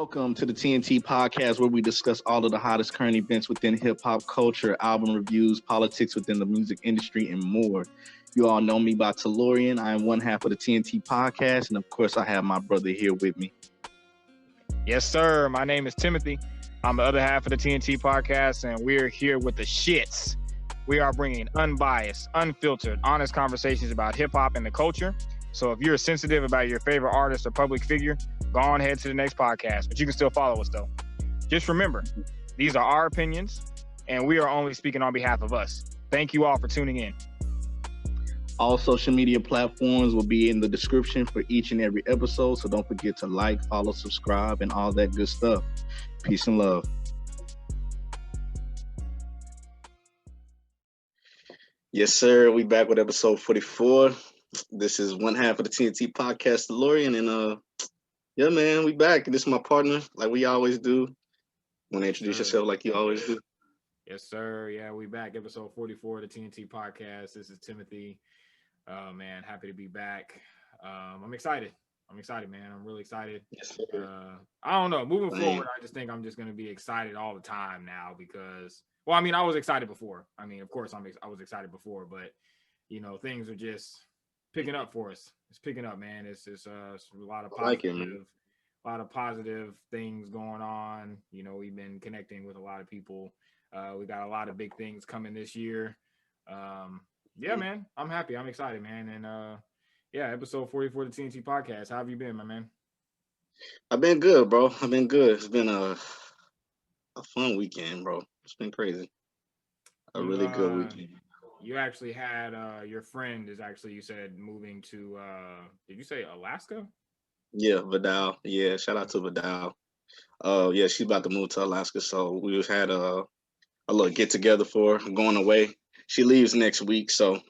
Welcome to the TNT podcast, where we discuss all of the hottest current events within hip hop culture, album reviews, politics within the music industry, and more. You all know me by Tellurian. I am one half of the TNT podcast, and of course, I have my brother here with me. Yes, sir. My name is Timothy. I'm the other half of the TNT podcast, and we're here with the shits. We are bringing unbiased, unfiltered, honest conversations about hip hop and the culture. So if you're sensitive about your favorite artist or public figure, go on ahead to the next podcast, but you can still follow us though. Just remember, these are our opinions, and we are only speaking on behalf of us. Thank you all for tuning in. All social media platforms will be in the description for each and every episode, so don't forget to like, follow, subscribe, and all that good stuff. Peace and love. Yes, sir. We back with episode 44. This is one half of the TNT podcast, Tellurian, and yeah, man, we back. This is my partner, like we always do. Want to introduce yourself like you always do? Yes, sir. Yeah, we back. Episode 44 of the TNT podcast. This is Timothy. Man, happy to be back. I'm excited, man. I'm really excited. Yes, I don't know. Moving forward, I just think I'm just going to be excited all the time now because, well, I mean, I was excited before. I mean, of course, I was excited before, but, you know, things are just picking up for us. It's picking up, man. It's a lot of positive things going on. You know, we've been connecting with a lot of people. We got a lot of big things coming this year. Yeah, man, I'm happy. I'm excited, man. And yeah, episode 44 of the TNT podcast. How have you been, my man? I've been good, bro. I've been good. It's been a fun weekend, bro. It's been crazy. A really good weekend. You actually had your friend is actually, you said, moving to did you say Alaska? Yeah, Vidal. Yeah, shout out to Vidal. Yeah, she's about to move to Alaska, so we just had a little get together for her going away. She leaves next week, so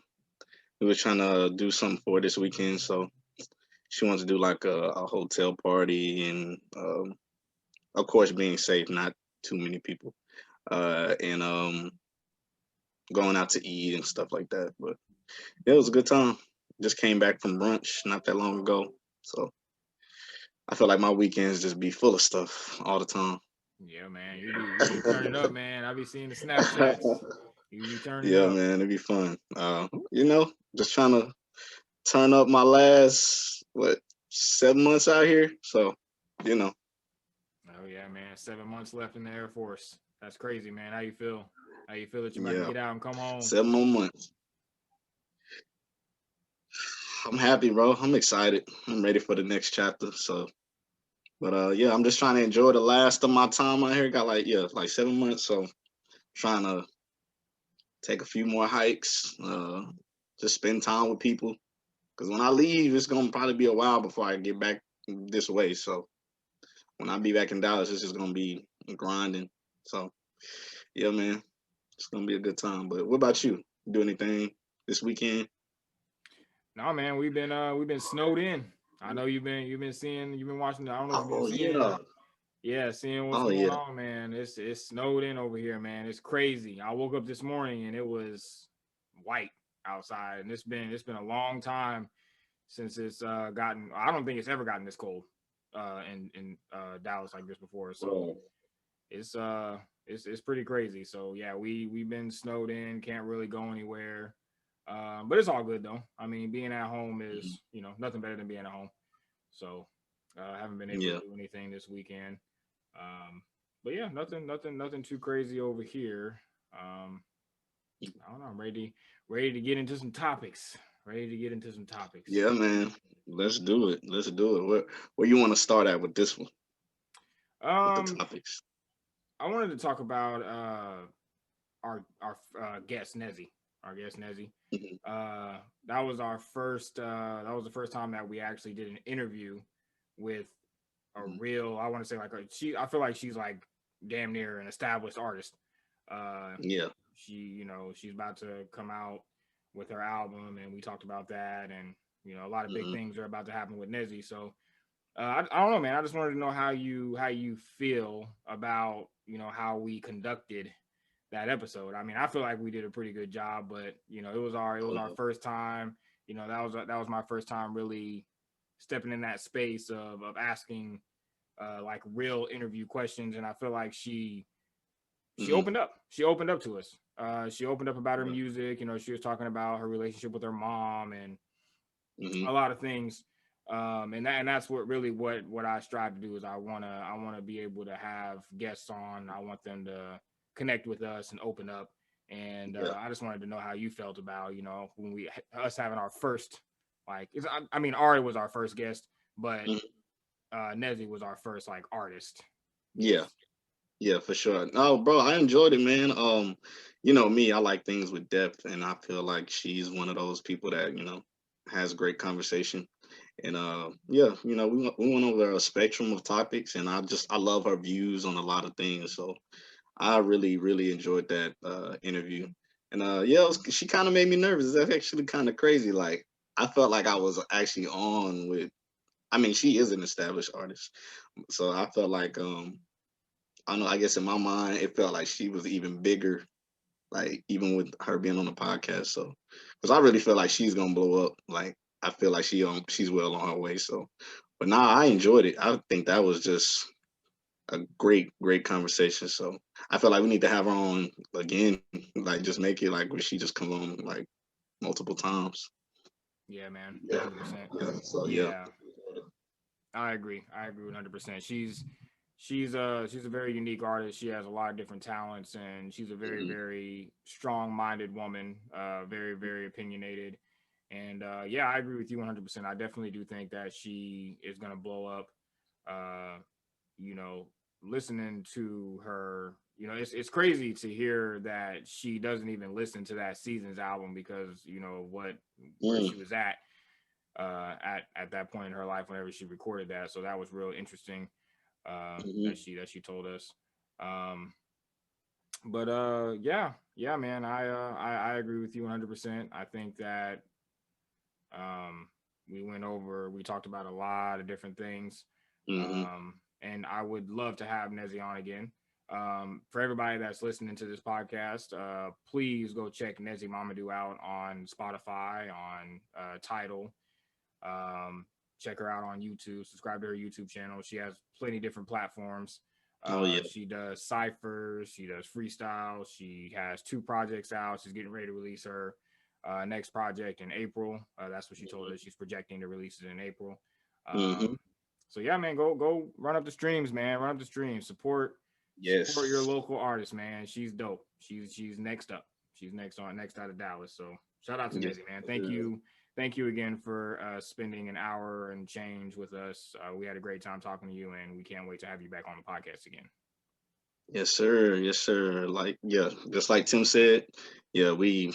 we were trying to do something for her this weekend. So she wants to do like a hotel party, and of course being safe, not too many people, and going out to eat and stuff like that. But yeah, it was a good time. Just came back from brunch not that long ago, so I feel like my weekends just be full of stuff all the time. Yeah, man, you be turning up, man. I be seeing the Snapchats. You be turning Yeah, up. man, it'd be fun. You know, just trying to turn up my last 7 months out here. So, you know. Oh yeah, man. 7 months left in the Air Force. That's crazy, man. How you feel? How you feel that you're about to get out and come home? 7 more months. I'm happy, bro. I'm excited. I'm ready for the next chapter. So, but yeah, I'm just trying to enjoy the last of my time out here. Got like 7 months. So, trying to take a few more hikes. Just spend time with people. Because when I leave, it's gonna probably be a while before I get back this way. So, when I be back in Dallas, it's just gonna be grinding. So, yeah, man, it's gonna be a good time. But what about you? Do anything this weekend? No, man, we've been snowed in. I know you've been watching. I don't know if you've been seeing. Yeah, seeing what's going on, man. It's snowed in over here, man. It's crazy. I woke up this morning and it was white outside, and it's been a long time since it's gotten. I don't think it's ever gotten this cold in Dallas like this before. So it's pretty crazy. So yeah, we've been snowed in. Can't really go anywhere. But it's all good though. I mean, being at home is, you know, nothing better than being at home. So I haven't been able to do anything this weekend. But yeah, nothing too crazy over here. I don't know. I'm ready to get into some topics. Yeah, man. Let's do it. Where you want to start at with this one? With the topics. I wanted to talk about our guest Nezzy. That was our first. That was the first time that we actually did an interview with a real. I want to say like I feel like she's like damn near an established artist. Yeah. She's about to come out with her album, and we talked about that, and you know, a lot of big things are about to happen with Nezzy. So I don't know, man. I just wanted to know how you feel about, you know, how we conducted that episode. I mean, I feel like we did a pretty good job, but you know, it was our first time. You know, that was my first time really stepping in that space of asking like real interview questions, and I feel like she Mm-hmm. opened up. She opened up to us. She opened up about her music. You know, she was talking about her relationship with her mom and Mm-hmm. a lot of things. And that's what really what I strive to do is I wanna be able to have guests on. I want them to connect with us and open up. And Yeah. I just wanted to know how you felt about, you know, when we us having our first, like I mean Ari was our first guest, but Mm-hmm. Nezzy was our first like artist Yeah. guest. Yeah, for sure. No, bro, I enjoyed it, man. You know me, I like things with depth, and I feel like she's one of those people that, has great conversation. And yeah, we went over a spectrum of topics, and I love her views on a lot of things. So I really, really enjoyed that interview. And yeah, she kind of made me nervous. That's actually kind of crazy. Like I felt like I was actually on with. I mean, she is an established artist, so I felt like I don't know. I guess in my mind, it felt like she was even bigger. Like even with her being on the podcast, so because I really feel like she's gonna blow up. Like I feel like she's well on her way. So, but now I enjoyed it. I think that was just a great, great conversation. So I feel like we need to have her on again. Like just make it like where she just come on like multiple times. Yeah, man, Yeah, 100%. yeah. So yeah. Yeah, I agree. I agree 100%. She's a very unique artist. She has a lot of different talents, and she's a very Mhm. very strong-minded woman. Very very opinionated, and yeah, I agree with you 100%. I definitely do think that she is gonna blow up. Uh, you know, listening to her, you know, it's crazy to hear that she doesn't even listen to that season's album because you know where Mm, she was at that point in her life whenever she recorded that. So that was real interesting mhm. that she told us. Um, but yeah, man, I agree with you 100%. I think that um, we talked about a lot of different things. Mhm. And I would love to have Nezzy on again. For everybody that's listening to this podcast, please go check Nezzy Mamadou out on Spotify, on Tidal. Um, Check her out on YouTube. Subscribe to her YouTube channel. She has plenty of different platforms. Oh yeah. She does ciphers. She does freestyle. She has 2 projects out. She's getting ready to release her next project in April. That's what she told us. She's projecting to release it in April. Mhm. Um, so yeah, man, go run up the streams, man. Run up the streams. Support your Yes. local artist, man. She's dope. She's next up. She's next out of Dallas. So shout out to Yes. Nezzy, man. Thank you again for spending an hour and change with us. We had a great time talking to you, and we can't wait to have you back on the podcast again. Yes, sir. Yes, sir. Like, yeah, just like Tim said, yeah, we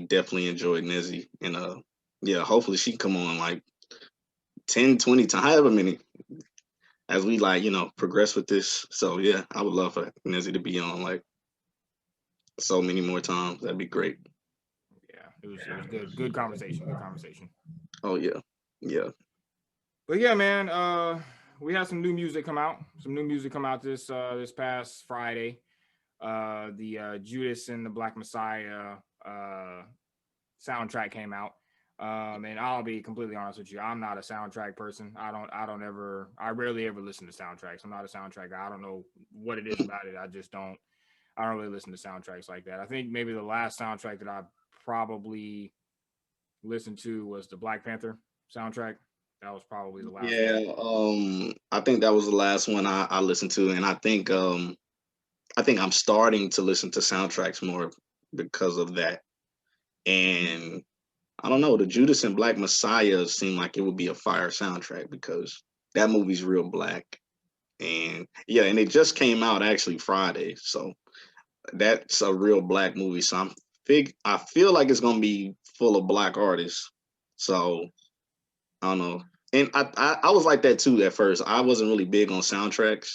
definitely enjoyed Nezzy. And yeah, hopefully she come on like 10, 20 times, however many, as we like, progress with this. So yeah, I would love for Nezzy to be on like so many more times. That'd be great. Yeah, it was good conversation, good conversation. Oh yeah. Yeah. But yeah, man, we had some new music come out. Some new music come out this past Friday. The Judas and the Black Messiah soundtrack came out. And I'll be completely honest with you, I'm not a soundtrack person. I rarely ever listen to soundtracks. I'm not a soundtrack guy. I don't know what it is about it. I don't really listen to soundtracks like that. I think maybe the last soundtrack that I probably listened to was the Black Panther soundtrack. That was probably the last one. Yeah. I think that was the last one I listened to, and I think I'm starting to listen to soundtracks more because of that. And I don't know, the Judas and Black Messiah seemed like it would be a fire soundtrack because that movie's real black. And yeah, and it just came out actually Friday. So that's a real black movie. So I feel like it's gonna be full of black artists. So I don't know. And I was like that too at first. I wasn't really big on soundtracks.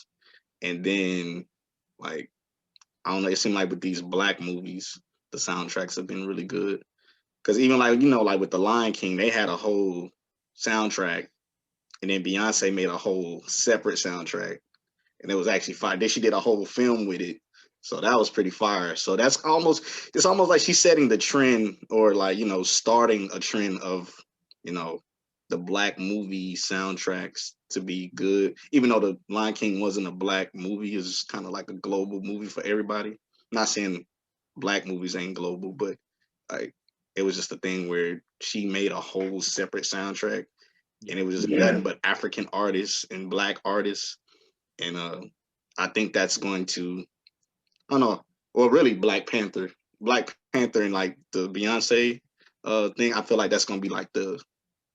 And then like I don't know, it seemed like with these black movies, the soundtracks have been really good. Because even like like with the Lion King, they had a whole soundtrack, and then Beyonce made a whole separate soundtrack, and it was actually fire. Then she did a whole film with it, so that was pretty fire. So it's almost like she's setting the trend, or like starting a trend of you know the black movie soundtracks to be good. Even though the Lion King wasn't a black movie, it's kind of like a global movie for everybody. I'm not saying black movies ain't global, but like it was just a thing where she made a whole separate soundtrack, and it was just nothing but African artists and black artists, and I think that's going to, I don't know, well, really Black Panther, and like the Beyonce thing. I feel like that's gonna be like the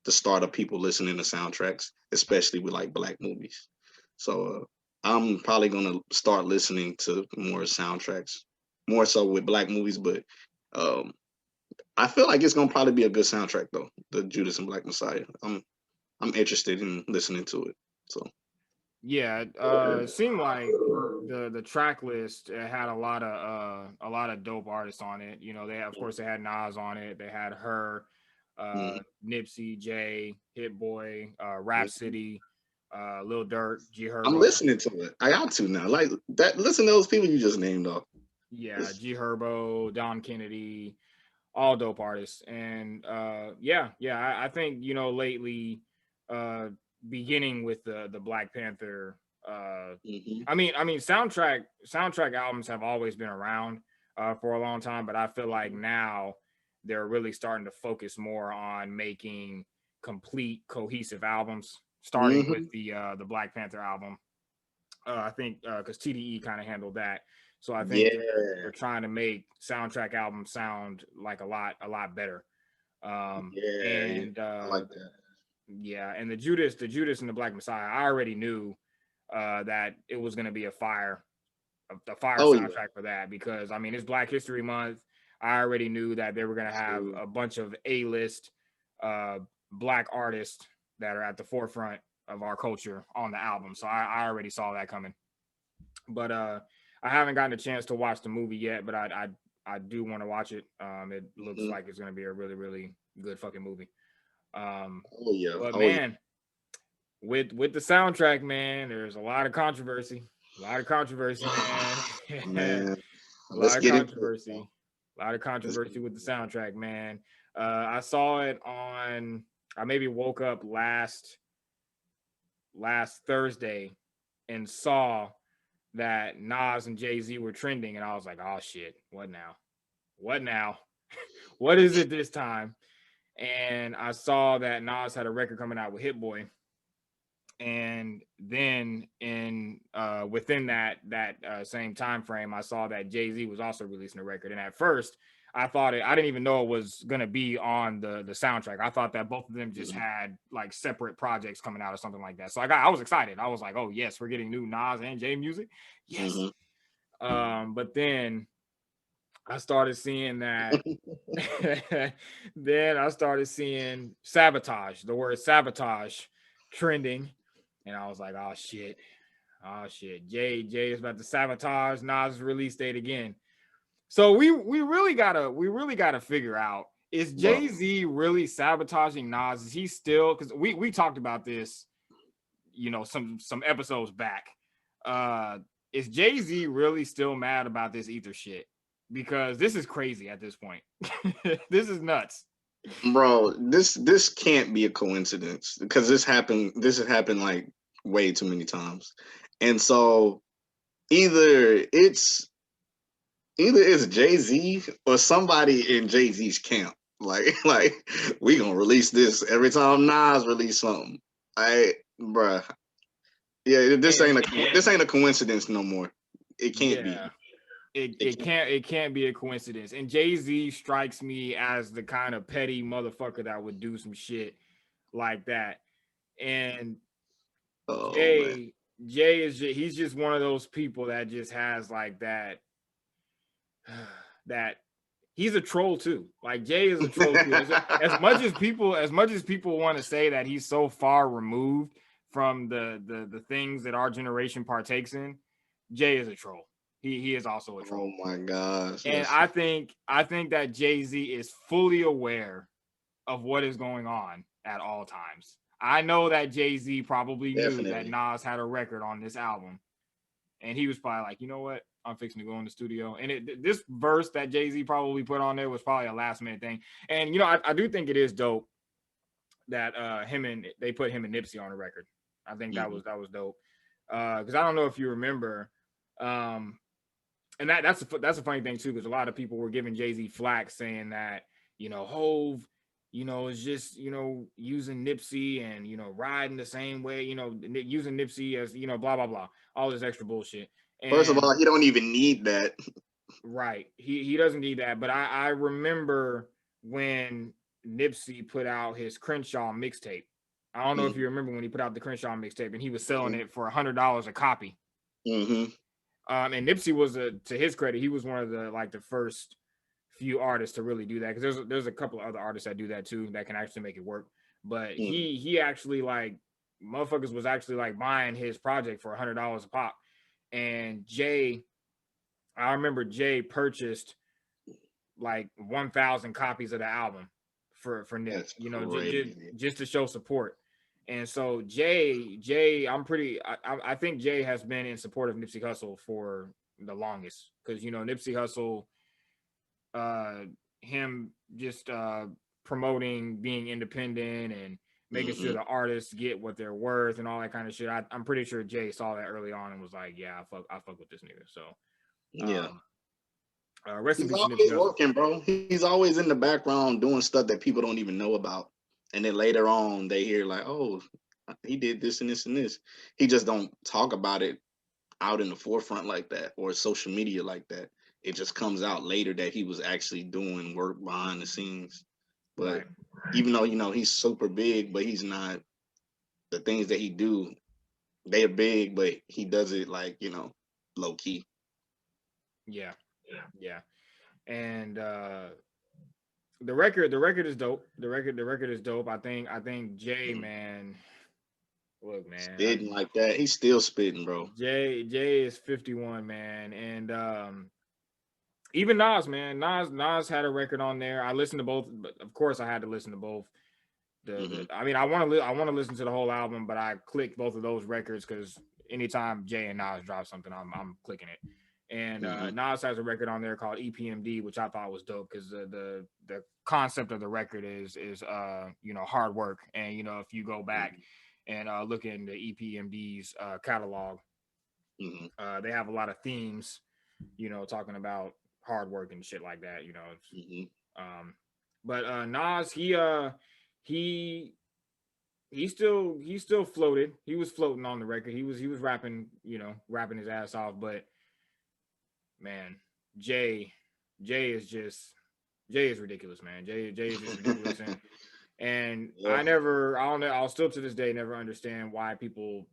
start of people listening to soundtracks, especially with like black movies. So I'm probably gonna start listening to more soundtracks, more so with black movies. But um, I feel like it's gonna probably be a good soundtrack though. The Judas and Black Messiah. I'm interested in listening to it. So Yeah, it seemed like the track list had a lot of dope artists on it. You know, they of course they had Nas on it. They had her, mhm. Nipsey, Jay, Hit Boy, Rhapsody, Lil Durk, G I'm Herbo. listening to it. I got to now. Like that. Listen to those people you just named off. Yeah, G Herbo, Don Kennedy, all dope artists. And I think, you know, lately, uh beginning with the Black Panther, Mm-hmm. soundtrack albums have always been around for a long time, but I feel like now they're really starting to focus more on making complete cohesive albums, starting with Mm-hmm. the Black Panther album. I think because TDE kind of handled that, so I think they're Yeah. trying to make soundtrack albums sound like a lot better. Yeah. Yeah. And I like that. yeah, and the Judas and the Black Messiah, I already knew that it was going to be a fire Oh yeah. soundtrack for that, because I mean it's Black History Month. I already knew that they were going to have True. a bunch of A-list uh, black artists that are at the forefront of our culture on the album, so I already saw that coming. But I haven't gotten a chance to watch the movie yet, but I do want to watch it. It looks Mm-hmm. like it's going to be a really really good fucking movie. Um, Oh yeah. but Oh yeah. man, with the soundtrack, man, there's a lot of controversy. A lot of controversy, man. A Man, let's lot of get into it, bro. controversy. A lot of Let's get controversy with the into it. soundtrack, man. I saw it on. I maybe woke up last Thursday and saw that Nas and Jay-Z were trending, and I was like, oh shit, what now? What now? What is it this time? And I saw that Nas had a record coming out with Hit Boy, and then in within that same time frame, I saw that Jay-Z was also releasing a record. And at first I didn't even know it was gonna be on the soundtrack. I thought that both of them just Mm-hmm. had like separate projects coming out or something like that. So I was excited. I was like, oh yes, we're getting new Nas and Jay music. Yes. Mm-hmm. But then I started seeing that. Then I started seeing sabotage, the word sabotage trending, and I was like, oh shit, oh shit, Jay is about to sabotage Nas' release date again. So we really gotta figure out, is Bro, Jay-Z really sabotaging Nas? Is he still, because we talked about this, you know, some episodes back. Uh is Jay-Z really still mad about this ether shit? Because this is crazy at this point. This is nuts. bro, this can't be a coincidence because this happened. This has happened like way too many times, and so either it's either it's Jay Z or somebody in Jay Z's camp. Like like we gonna release this every time Nas release something. I bruh, yeah, And this ain't a coincidence no more. It can't be. yeah, it, It it can't. can't it can't be a coincidence. And Jay-Z strikes me as the kind of petty motherfucker that would do some shit like that. And Oh man. Jay Jay he's just one of those people that just has like that that he's a troll too. Like Jay is a troll too. As much as people want to say that he's so far removed from the things that our generation partakes in, Jay is a troll. He is also a Oh troll. my gosh. And Listen. I think that Jay-Z is fully aware of what is going on at all times. I know that Jay-Z probably knew that Definitely. Nas had a record on this album, and he was probably like, you know what? I'm fixing to go in the studio. And this verse that Jay-Z probably put on there was probably a last minute thing. And, you know, I do think it is dope that they put him and Nipsey on the record. I think that was dope. Because I don't know if you remember, and that's a funny thing too, because a lot of people were giving Jay-Z flack saying that, Hove, is just, using Nipsey and, riding the same way, using Nipsey as, blah, blah, blah, all this extra bullshit. And first of all, he don't even need that. Right. He doesn't need that. But I remember when Nipsey put out his Crenshaw mixtape. I don't know if you remember when he put out the Crenshaw mixtape and he was selling it for $100 a copy. And Nipsey was, to his credit, he was one of the first few artists to really do that, because there's a couple of other artists that do that too that can actually make it work. But he actually, motherfuckers was actually buying his project for $100 a pop. And I remember Jay purchased 1,000 copies of the album for Nip, just to show support. And so Jay, I think Jay has been in support of Nipsey Hussle for the longest, because Nipsey Hussle, him just promoting being independent and making sure the artists get what they're worth and all that kind of shit. I'm pretty sure Jay saw that early on and was like, yeah, I fuck with this nigga. So he's always working, bro. He's always in the background doing stuff that people don't even know about, and then later on they hear oh, he did this and this and this. He just don't talk about it out in the forefront like that, or social media like that. It just comes out later that he was actually doing work behind the scenes. But even though he's super big, but he's not. The things that he do, they're big, but he does it low key. Yeah. And the record is dope. The record is dope. I think Jay, man, look, man, spitting like that. He's still spitting, bro. Jay is 51, man. And even Nas, man. Nas had a record on there. I listened to both, but of course I had to listen to both. I mean, I want to listen to the whole album, but I clicked both of those records because anytime Jay and Nas drop something, I'm clicking it. And Nas has a record on there called EPMD, which I thought was dope, because the concept of the record is hard work. And if you go back and look in the EPMD's catalog, they have a lot of themes, talking about hard work and shit like that. But Nas, he still floated. He was floating on the record. He was rapping, rapping his ass off. But man, Jay is ridiculous, man. Jay is just ridiculous. And I'll still to this day never understand why people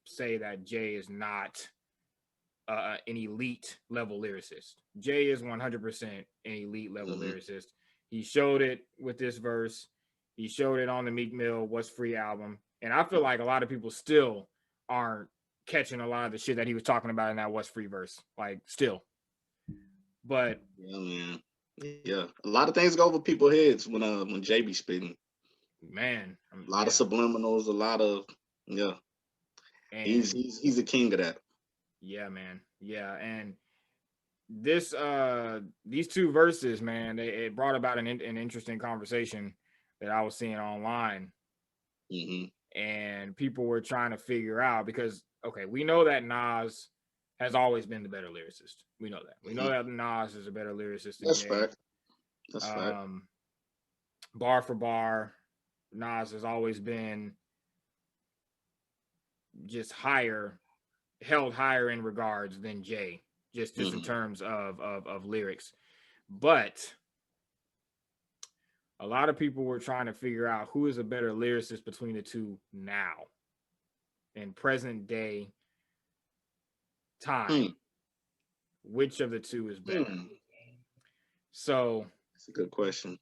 say that Jay is not an elite level lyricist. Jay is 100% an elite level lyricist. He showed it with this verse. He showed it on the Meek Mill What's Free album. And I feel like a lot of people still aren't catching a lot of the shit that he was talking about in that What's Free verse. Still. But yeah, man. Yeah. A lot of things go over people's heads when Jay be spitting. Man. A lot of subliminals, a lot of And he's a king of that. Yeah, man. Yeah. And these two verses, man, it brought about an interesting conversation that I was seeing online. And people were trying to figure out, because we know that Nas has always been the better lyricist. We know that. We know that Nas is a better lyricist than Jay. That's fact. Bar for bar, Nas has always been just held higher in regards than Jay, just in terms of lyrics. But a lot of people were trying to figure out who is a better lyricist between the two now, in present day time. Which of the two is better? So that's a good question.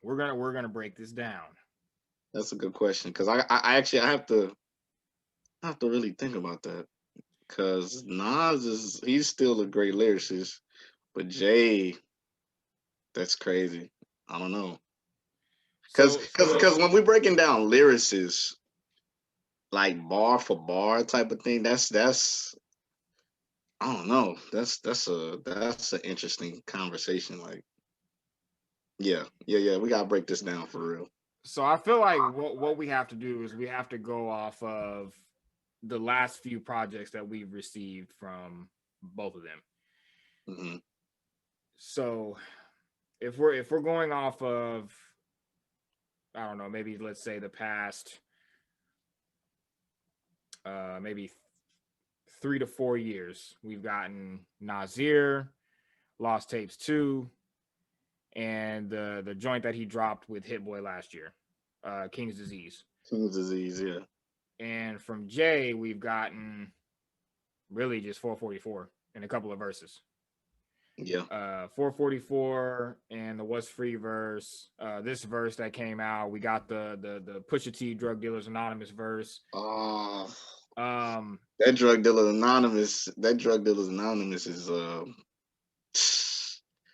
We're gonna break this down. That's a good question, because I have to really think about that, because Nas he's still a great lyricist, but Jay, that's crazy. I don't know. Because when we're breaking down lyricists, bar for bar type of thing, that's I don't know. That's an interesting conversation. We gotta break this down for real. So I feel like what we have to do is we have to go off of the last few projects that we've received from both of them. Mm-hmm. So if we're going off of, I don't know, maybe let's say the past maybe 3 to 4 years, we've gotten Nasir, Lost Tapes 2, and the joint that he dropped with Hit Boy last year, King's Disease. King's Disease, yeah. And from Jay, we've gotten really just 444 and a couple of verses. Yeah. 444 and the What's Free verse. This verse that came out, we got the Pusha T Drug Dealers Anonymous verse. That Drug Dealers Anonymous is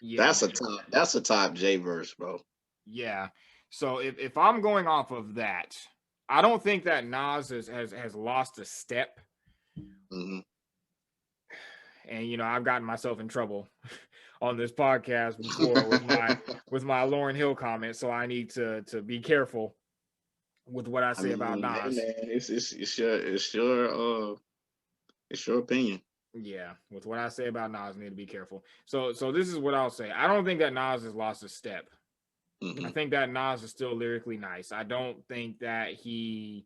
yeah, that's a top J verse, bro. Yeah. So if I'm going off of that, I don't think that Nas has lost a step. Mm-hmm. And I've gotten myself in trouble on this podcast before with my Lauryn Hill comment, so I need to be careful with what I say about Nas. Man, it's your opinion. Yeah, with what I say about Nas, I need to be careful. So this is what I'll say. I don't think that Nas has lost a step. Mm-hmm. I think that Nas is still lyrically nice. I don't think that he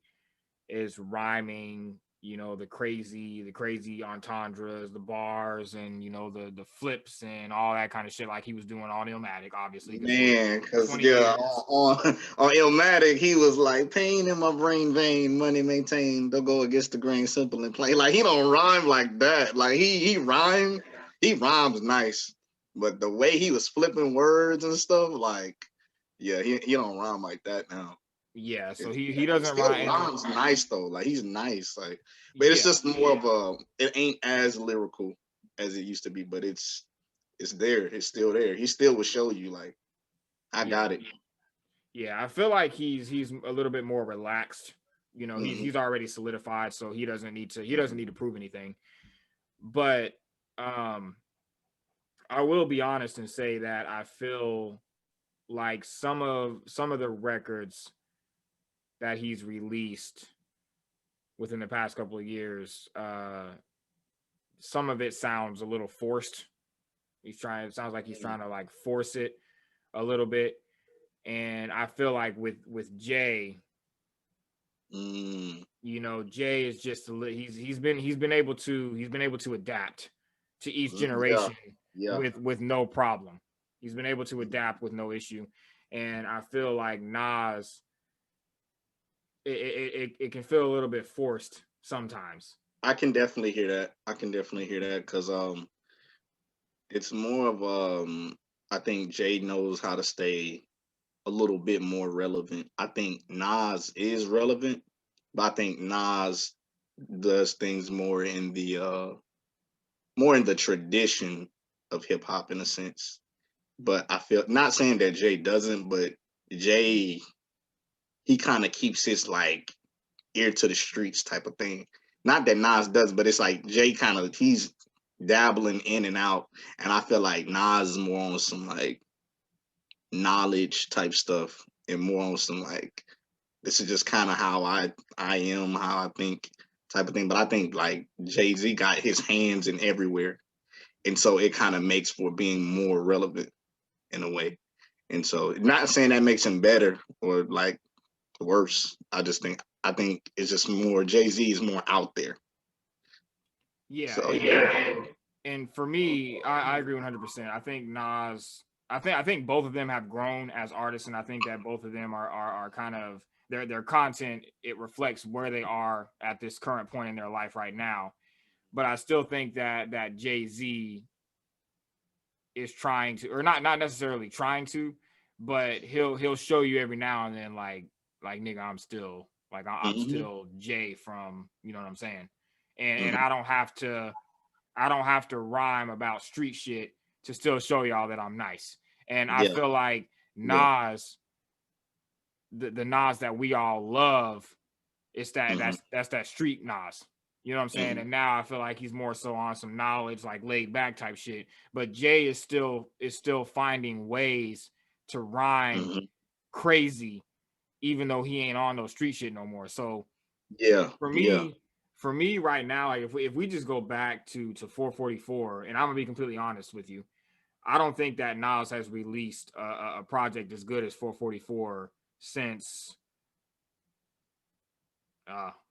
is rhyming, the crazy entendres, the bars, and the flips and all that kind of shit like he was doing on Illmatic, obviously. Man, because on Illmatic, he was like, pain in my brain vein, money maintained, don't go against the grain, simple and plain. Like, he don't rhyme like that. Like, he rhymes nice, but the way he was flipping words and stuff, like, yeah, he don't rhyme like that now. Yeah, so he doesn't rhyme. Rhymes nice though, like he's nice, like, but it's just more of it ain't as lyrical as it used to be, but it's there, it's still there. He still will show you like, I got it. Yeah, I feel like he's a little bit more relaxed. Mm-hmm. He's already solidified, so he doesn't need to prove anything. But I will be honest and say that I feel like some of the records that he's released within the past couple of years, some of it sounds a little forced. It sounds like he's trying to like force it a little bit. And I feel like with Jay, Jay is just he's been able to adapt to each generation with no problem. He's been able to adapt with no issue. And I feel like Nas, it can feel a little bit forced sometimes. I can definitely hear that. Because it's more of I think Jay knows how to stay a little bit more relevant. I think Nas is relevant, but I think Nas does things more in the tradition of hip hop in a sense. But I feel, not saying that Jay doesn't, but Jay, he kind of keeps his like ear to the streets type of thing. Not that Nas does, but it's like Jay he's dabbling in and out, and I feel like Nas is more on some like knowledge type stuff and more on some like, this is just kind of how I am, how I think type of thing. But I think like Jay-Z got his hands in everywhere, and so it kind of makes for being more relevant in a way. And so, not saying that makes him better or like worse. I think it's just more, Jay-Z is more out there. Yeah. So, and for me, I agree 100%. I think Nas, I think both of them have grown as artists, and I think that both of them are kind of their content. It reflects where they are at this current point in their life right now. But I still think that Jay-Z is trying to, or not necessarily trying to, but he'll show you every now and then like nigga, I'm still Jay from, you know what I'm saying? And I don't have to rhyme about street shit to still show y'all that I'm nice. And I feel like Nas, the Nas that we all love, it's that that's that street Nas. You know what I'm saying? And now I feel like he's more so on some knowledge, like laid back type shit. But Jay is still finding ways to rhyme crazy, even though he ain't on no street shit no more. So Yeah, for yeah. me right now, like if we just go back to 444, and I'm gonna be completely honest with you, I don't think that Nas has released a project as good as 444 since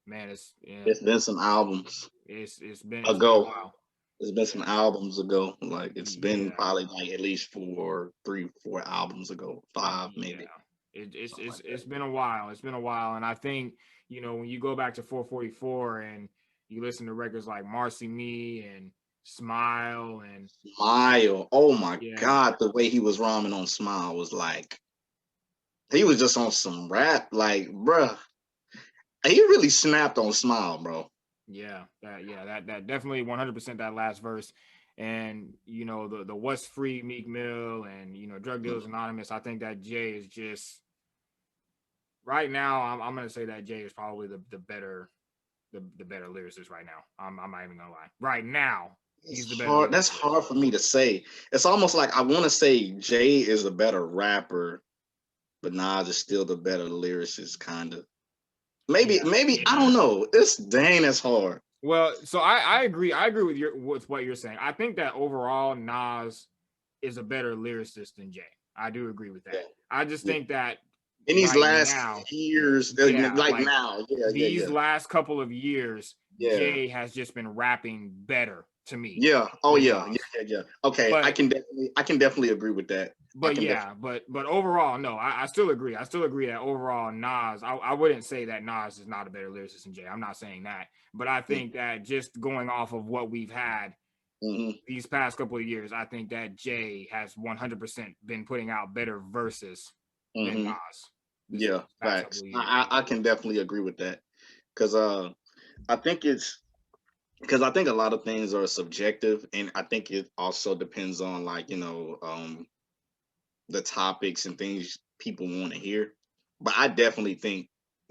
man, It's been some albums it's been a ago. while. It's been some albums ago. Like it's been Yeah, probably like at least 4 albums ago, 5 yeah. maybe, something like It's that. been a while. It's been a while, and I think when you go back to 444 and you listen to records like Marcy Me and Smile and Smile. Oh my yeah, God, the way he was rhyming on Smile was like he was just on some rap. Like, bruh, he really snapped on Smile, bro. that definitely 100% that last verse, and the What's Free Meek Mill and Drug Dealers Anonymous. I think that Jay is just right now. I'm gonna say that Jay is probably the better the better lyricist right now. I'm not even gonna lie. Right now, It's he's the better hard. That's lyricist. hard for me to say. It's almost like I want to say Jay is a better rapper, but Nas is still the better lyricist, kind of. Maybe, Yeah. maybe I don't know. It's dang, that's hard. Well, so I agree. I agree with what you're saying. I think that overall Nas is a better lyricist than Jay. I do agree with Yeah, that. I just yeah. think that In these right last now, years, yeah, like like now, yeah, yeah, these yeah, last couple of years, yeah. Jay has just been rapping better to me Yeah. Oh than yeah. Yeah. Nas. Yeah. Yeah. Okay. But I can definitely agree with that. I but can yeah, definitely. but overall, no, I still agree. I still agree that overall Nas, I wouldn't say that Nas is not a better lyricist than Jay. I'm not saying that, but I think that just going off of what we've had Mm-hmm. these past couple of years, I think that Jay has 100% been putting out better verses than Mm-hmm. Nas this Yeah. past couple Facts. of years. I can definitely agree with that because I think it's because I think a lot of things are subjective, and I think it also depends on like the topics and things people want to hear. But I definitely think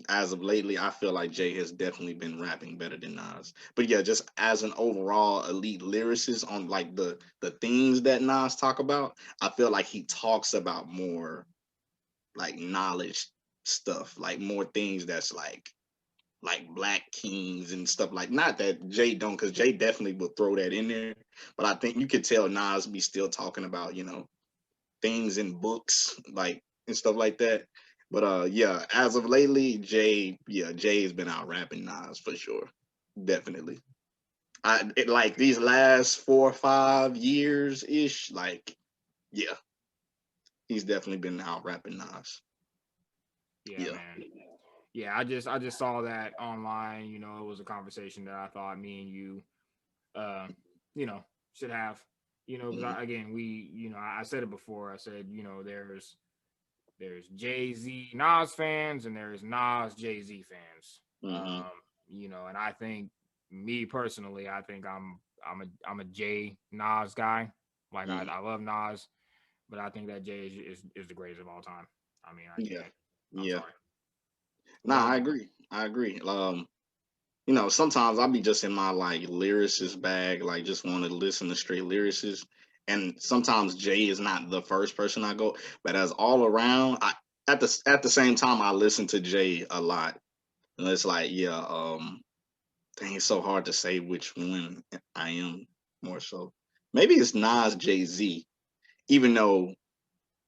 as of lately, I feel like Jay has definitely been rapping better than Nas. But yeah, just as an overall elite lyricist on like the things that Nas talk about, I feel like he talks about more like knowledge stuff, like more things that's like Black Kings and stuff like not that Jay don't, because Jay definitely will throw that in there. But I think you could tell Nas be still talking about, things in books like and stuff like that. But yeah, as of lately, Jay's been out rapping Nas for sure. Definitely. Like these last 4 or 5 years ish, like yeah, he's definitely been out rapping Nas. Yeah, Yeah. man. Yeah, I just saw that online. It was a conversation that I thought me and you, uh, should have. Because Mm-hmm. again, I said it before. I said, there's Jay Z Nas fans and there's Nas Jay Z fans. Mm-hmm. And I think me personally, I think I'm a Jay Nas guy. Like Mm-hmm. I love Nas, but I think that Jay is the greatest of all time. I mean, I Yeah. can't. I'm Yeah. sorry, Nah, but I agree. I agree. Sometimes I'll be just in my like lyricist bag, like just want to listen to straight lyricists. And sometimes Jay is not the first person I go, but as all around, I at the same time I listen to Jay a lot. And it's like, yeah, dang, it's so hard to say which one I am more so. Maybe it's Nas Jay Z, even though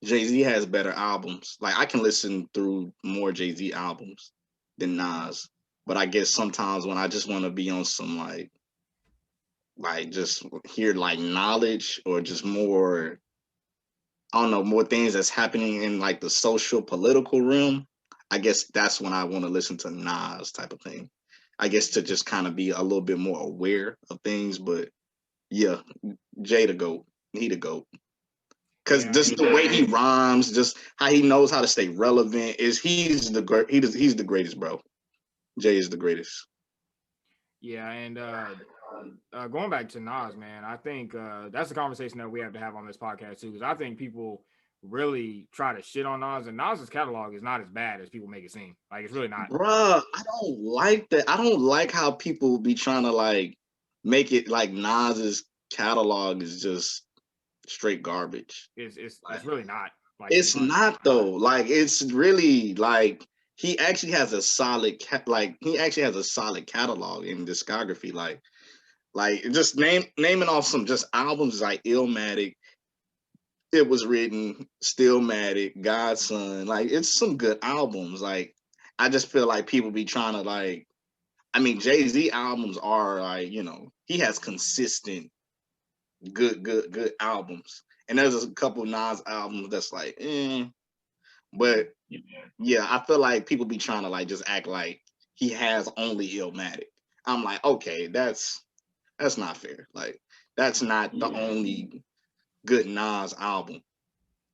Jay Z has better albums. Like I can listen through more Jay Z albums than Nas. But I guess sometimes when I just want to be on some like just hear like knowledge or just more, I don't know, more things that's happening in like the social political realm, I guess that's when I want to listen to Nas type of thing. I guess to just kind of be a little bit more aware of things. But yeah, Jay the GOAT. He the GOAT. Cause yeah, just the way he rhymes, just how he knows how to stay relevant, is he's the greatest, bro. Jay is the greatest. yeah, and going back to Nas, man, I think that's a conversation that we have to have on this podcast too, because I think people really try to shit on Nas, and Nas's catalog is not as bad as people make it seem. Like it's really not. Bruh, I don't like that. I don't like how people be trying to like make it like Nas's catalog is just straight garbage. It's Like, really not. Like to be it's honest. not though. Like it's really like he actually has a solid he actually has a solid catalog in discography. Like just naming off some just albums like Illmatic, It Was Written, Stillmatic, Godson. Like it's some good albums. Like I just feel like people be trying to like. I mean, Jay-Z albums are like, he has consistent good albums. And there's a couple Nas albums that's like, but yeah, I feel like people be trying to like just act like he has only Illmatic. I'm like, okay, that's not fair. Like that's not the only good Nas album.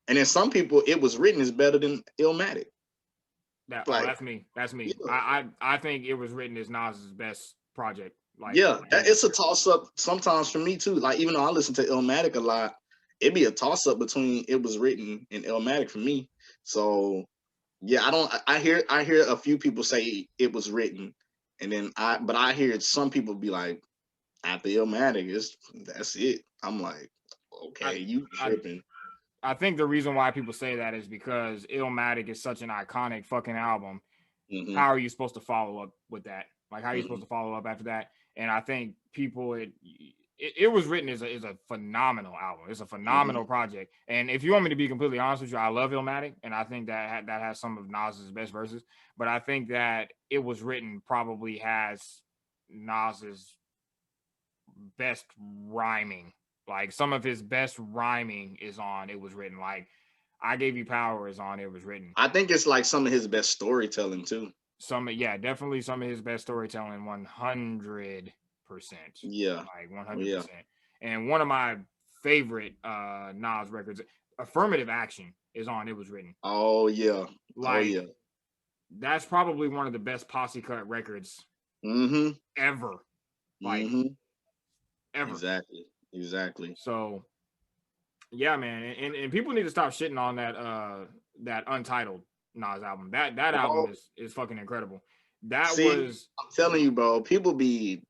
And then some people, It Was Written is better than Illmatic. That's me. That's me. Yeah. I think It Was Written is Nas's best project. Like, it's a toss up sometimes for me too. Like even though I listen to Illmatic a lot, it'd be a toss up between It Was Written and Illmatic for me. So yeah, I hear a few people say It Was Written, and then I hear some people be like, after Illmatic, that's it. I'm like, okay, you tripping. I think the reason why people say that is because Illmatic is such an iconic fucking album. Mm-hmm. How are you supposed to follow up with that? Like, how are you supposed to follow up after that? And I think people, it Was Written is a phenomenal album. It's a phenomenal project. And if you want me to be completely honest with you, I love Illmatic, and I think that has some of Nas's best verses. But I think that It Was Written probably has Nas's best rhyming. Like some of his best rhyming is on It Was Written. Like I Gave You Power is on It Was Written. I think it's like some of his best storytelling too. Definitely some of his best storytelling. 100%. Yeah, like 100%. Yeah. And one of my favorite Nas records, Affirmative Action, is on It Was Written. Oh yeah, That's probably one of the best posse cut records ever. Like ever. Exactly. So, yeah, man, and people need to stop shitting on that Untitled Nas album. That album is fucking incredible. I'm telling you, bro. People be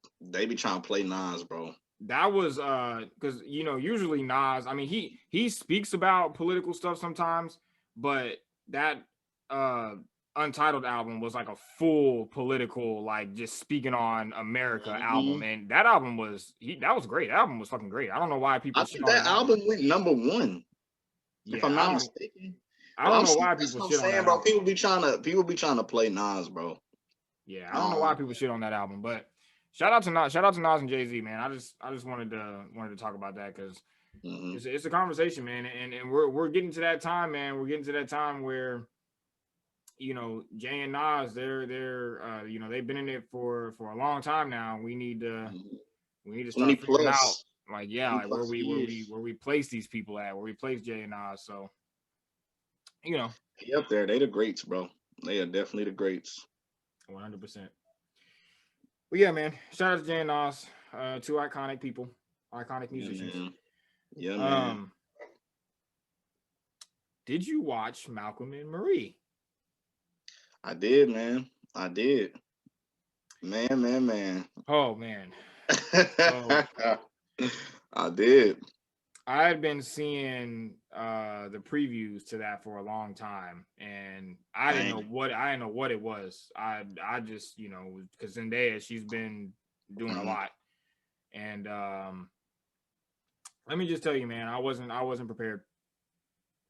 trying to play Nas, bro. That was because usually Nas. I mean, he speaks about political stuff sometimes, but that Untitled album was like a full political, like just speaking on America album, and that album was great. That album was fucking great. I don't know why people. I think that album went #1, if I'm not mistaken. I don't know why people shit on that. Bro, people be trying to play Nas, bro. Yeah, I don't know why people shit on that album, but shout out to Nas and Jay-Z, man. I just wanted to talk about that because it's a conversation, man, and we're getting to that time, man. We're getting to that time where. Jay and Nas, they're they've been in it for a long time now. We need to start figuring out where we place these people at, where we place Jay and Nas. So he up there. They the greats, bro. They are definitely the greats. 100%. But yeah, man. Shout out to Jay and Nas, two iconic people, iconic musicians. Yeah, man. Did you watch Malcolm and Marie? I did, man. I did. Man. Oh, man. I did. I had been seeing the previews to that for a long time, and I didn't know what it was. I just because Zendaya, she's been doing a lot, and let me just tell you, man, I wasn't prepared.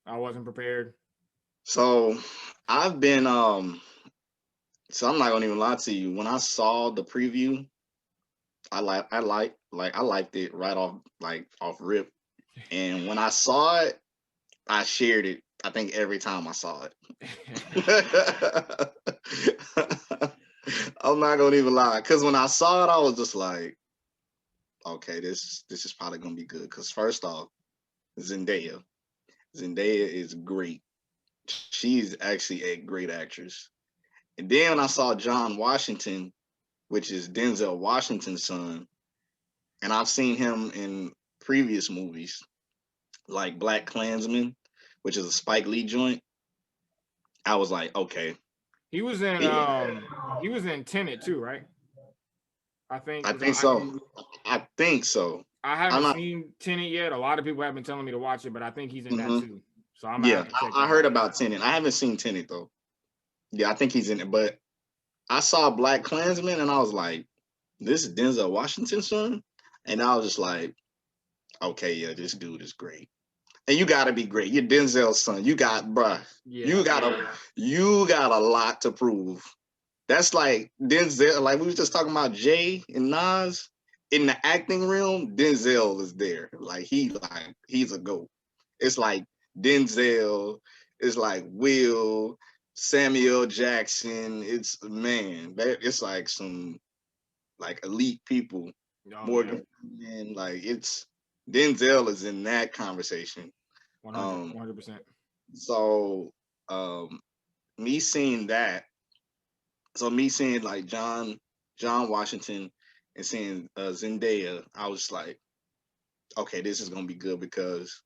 I wasn't prepared. So I've been so I'm not gonna even lie to you. When I saw the preview, I liked it right off rip. And when I saw it, I shared it. I think every time I saw it. I'm not gonna even lie, because when I saw it, I was just like, okay, this is probably gonna be good. Because first off, Zendaya is great. She's actually a great actress. And then when I saw John Washington, which is Denzel Washington's son, and I've seen him in previous movies like Black Klansman, which is a Spike Lee joint, I was like, okay. He was in Tenet too, right? I think so. I think so. I haven't seen Tenet yet. A lot of people have been telling me to watch it, but I think he's in that too. So I heard about Tenet. I haven't seen Tenet though. Yeah, I think he's in it. But I saw Black Klansman and I was like, this is Denzel Washington's son? And I was just like, okay, yeah, this dude is great. And you gotta be great. You're Denzel's son. You got, bruh. Yeah. You got a lot to prove. That's like Denzel, like we were just talking about Jay and Nas. In the acting realm, Denzel is there. He's a GOAT. It's like Denzel, it's like Will, Samuel Jackson. It's man, it's like some like elite people. Oh yeah. Morgan, man, like it's Denzel is in that conversation. 100. Um, 100%. so me seeing that, so me seeing like John Washington and seeing Zendaya, I was like, okay, this is gonna be good because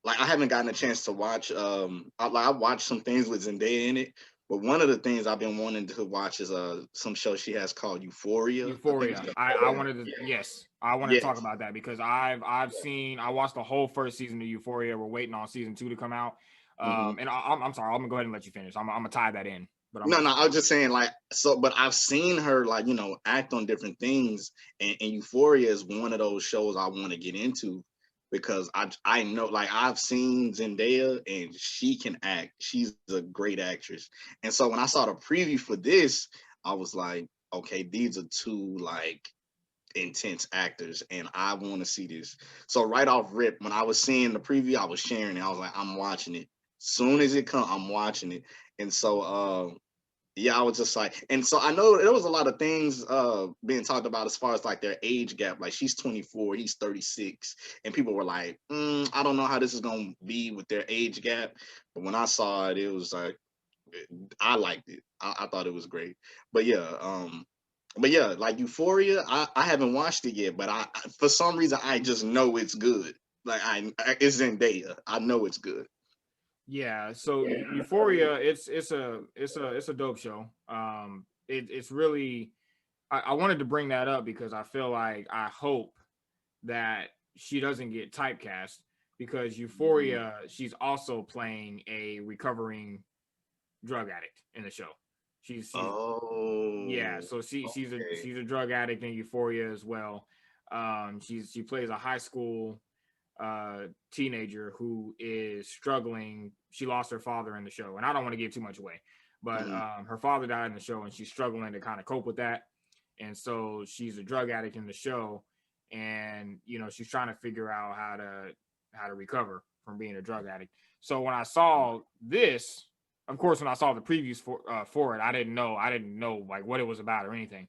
like I haven't gotten a chance to watch. I watched some things with Zendaya in it, but one of the things I've been wanting to watch is some show she has called Euphoria. I think it's Euphoria. I wanted to yes, I want to talk yes. about that because I watched the whole first season of Euphoria. We're waiting on season 2 to come out. Mm-hmm. And I'm sorry, I'm gonna go ahead and let you finish. I'm gonna tie that in. But I'm No, no, I was just saying like so, but I've seen her like act on different things, and Euphoria is one of those shows I want to get into because I know like I've seen Zendaya and she can act. She's a great actress, and so when I saw the preview for this, I was like, okay, these are two like intense actors, and I want to see this. So right off rip, when I was seeing the preview, I was sharing it. I was like, I'm watching it. Soon as it comes, I'm watching it, and so. Yeah, I was just like, and so I know there was a lot of things being talked about as far as like their age gap. Like she's 24, he's 36, and people were like, I don't know how this is gonna be with their age gap. But when I saw it, it was like I liked it. I thought it was great. But yeah, like Euphoria, I haven't watched it yet, but I for some reason I just know it's good. Like it's Zendaya. I know it's good. yeah, so Euphoria, it's a dope show. It's really I wanted to bring that up because I feel like I hope that she doesn't get typecast because Mhm. Euphoria, she's also playing a recovering drug addict in the show. She's yeah, Oh, so okay. she's a drug addict in Euphoria as well. She plays a high school teenager who is struggling. She lost her father in the show, and I don't want to give too much away, but Mhm. her father died in the show, and she's struggling to kind of cope with that. And so she's a drug addict in the show, and she's trying to figure out how to recover from being a drug addict. So when I saw this, of course, when I saw the previews for it, I didn't know like what it was about or anything.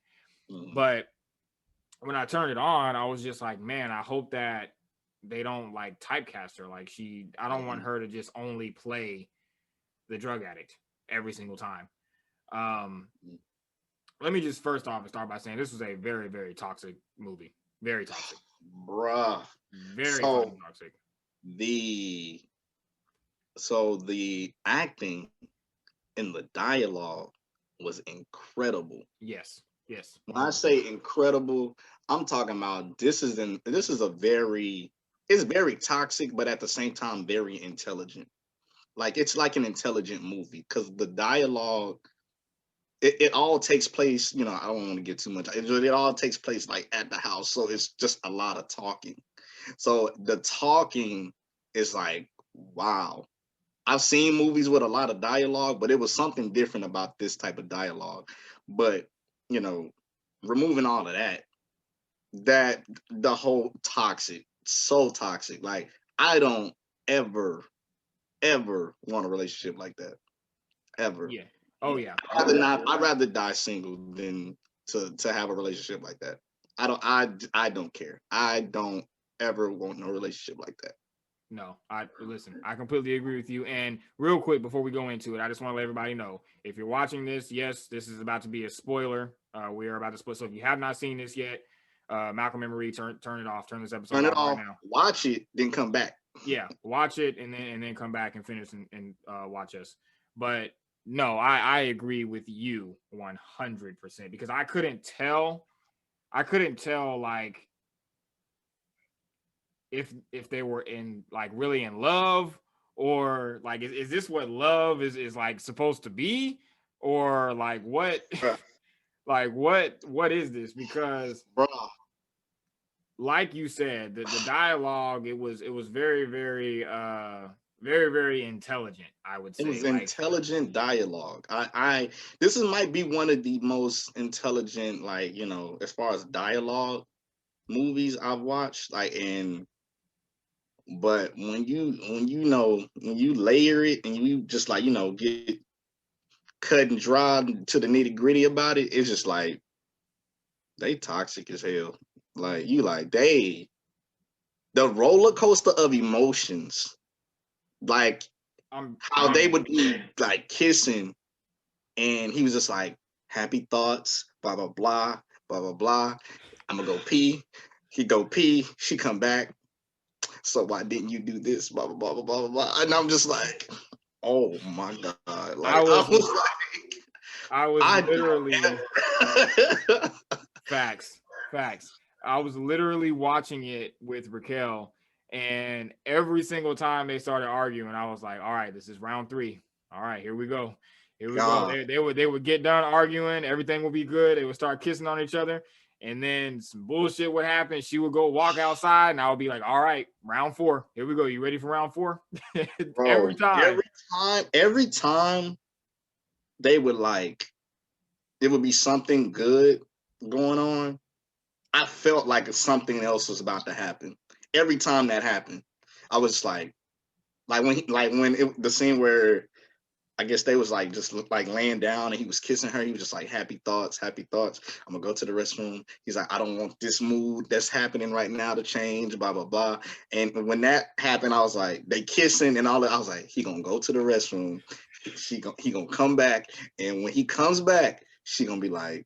Mhm. But when I turned it on, I was just like, man, I hope that they don't like typecast her. Like I don't want Mhm. her to just only play the drug addict every single time. Um, Let me just first off start by saying this was a very, very toxic movie. Very toxic. Bruh. Very So fucking toxic. the the acting and the dialogue was incredible. Yes. Yes. When I 100%. say incredible, I'm talking about this is a very it's very toxic, but at the same time very intelligent. Like it's like an intelligent movie because the dialogue it all takes place, I don't want to get too much. It all takes place like at the house. So it's just a lot of talking. So the talking is like, wow. I've seen movies with a lot of dialogue, but it was something different about this type of dialogue. But, you know, removing all of that, the whole toxic, so toxic. Like, I don't ever, ever want a relationship like that. Ever. Yeah. Oh yeah. I'd rather die single than to have a relationship like that. I don't care. I don't ever want no relationship like that. No, I listen. I completely agree with you. And real quick before we go into it, I just want to let everybody know if you're watching this, yes, this is about to be a spoiler. We are about to spoil. So if you have not seen this yet, Malcolm and Marie, turn it off. Turn this episode Turn it off right off, now. watch it, then come back. Yeah, watch it and then come back and finish and watch us. But no, I agree with you 100% because I couldn't tell like if they were in like really in love or like is this what love is like supposed to be? or like what Bruh. like what is this? Because Bro, like you said, the dialogue, it was very, very, very intelligent, I would it say. was Like, intelligent dialogue. This might be one of the most intelligent, like, as far as dialogue movies I've watched. Like, but when you layer it and you just like, get cut and dry to the nitty gritty about it, it's just like they toxic as hell. Like you like the roller coaster of emotions, like how they man, would be like kissing, and he was just like happy thoughts, blah blah blah, blah blah blah. I'm gonna go pee. He go pee. She come back. So why didn't you do this? Blah blah blah blah blah blah. And I'm just like, oh my god! I Like I was, was like, I was I literally never. facts, facts. I was literally watching it with Raquel, and every single time they started arguing, I was like, all right, this is round three. All right, here we go. Here we go. God, They would get done arguing, everything would be good. They would start kissing on each other, and then some bullshit would happen. She would go walk outside, and I would be like, all right, round four. Here we go. You ready for round four? Every bro, time. every time they would like, it would be something good going on. I felt like something else was about to happen. Every time that happened, I was like when the scene where I guess they was like just like laying down and he was kissing her. He was just like happy thoughts, happy thoughts. I'm gonna go to the restroom. He's like, I don't want this mood that's happening right now to change, blah blah blah. And when that happened, I was like, they kissing and all that. I was like, he gonna go to the restroom. He gonna come back, and when he comes back, she gonna be like,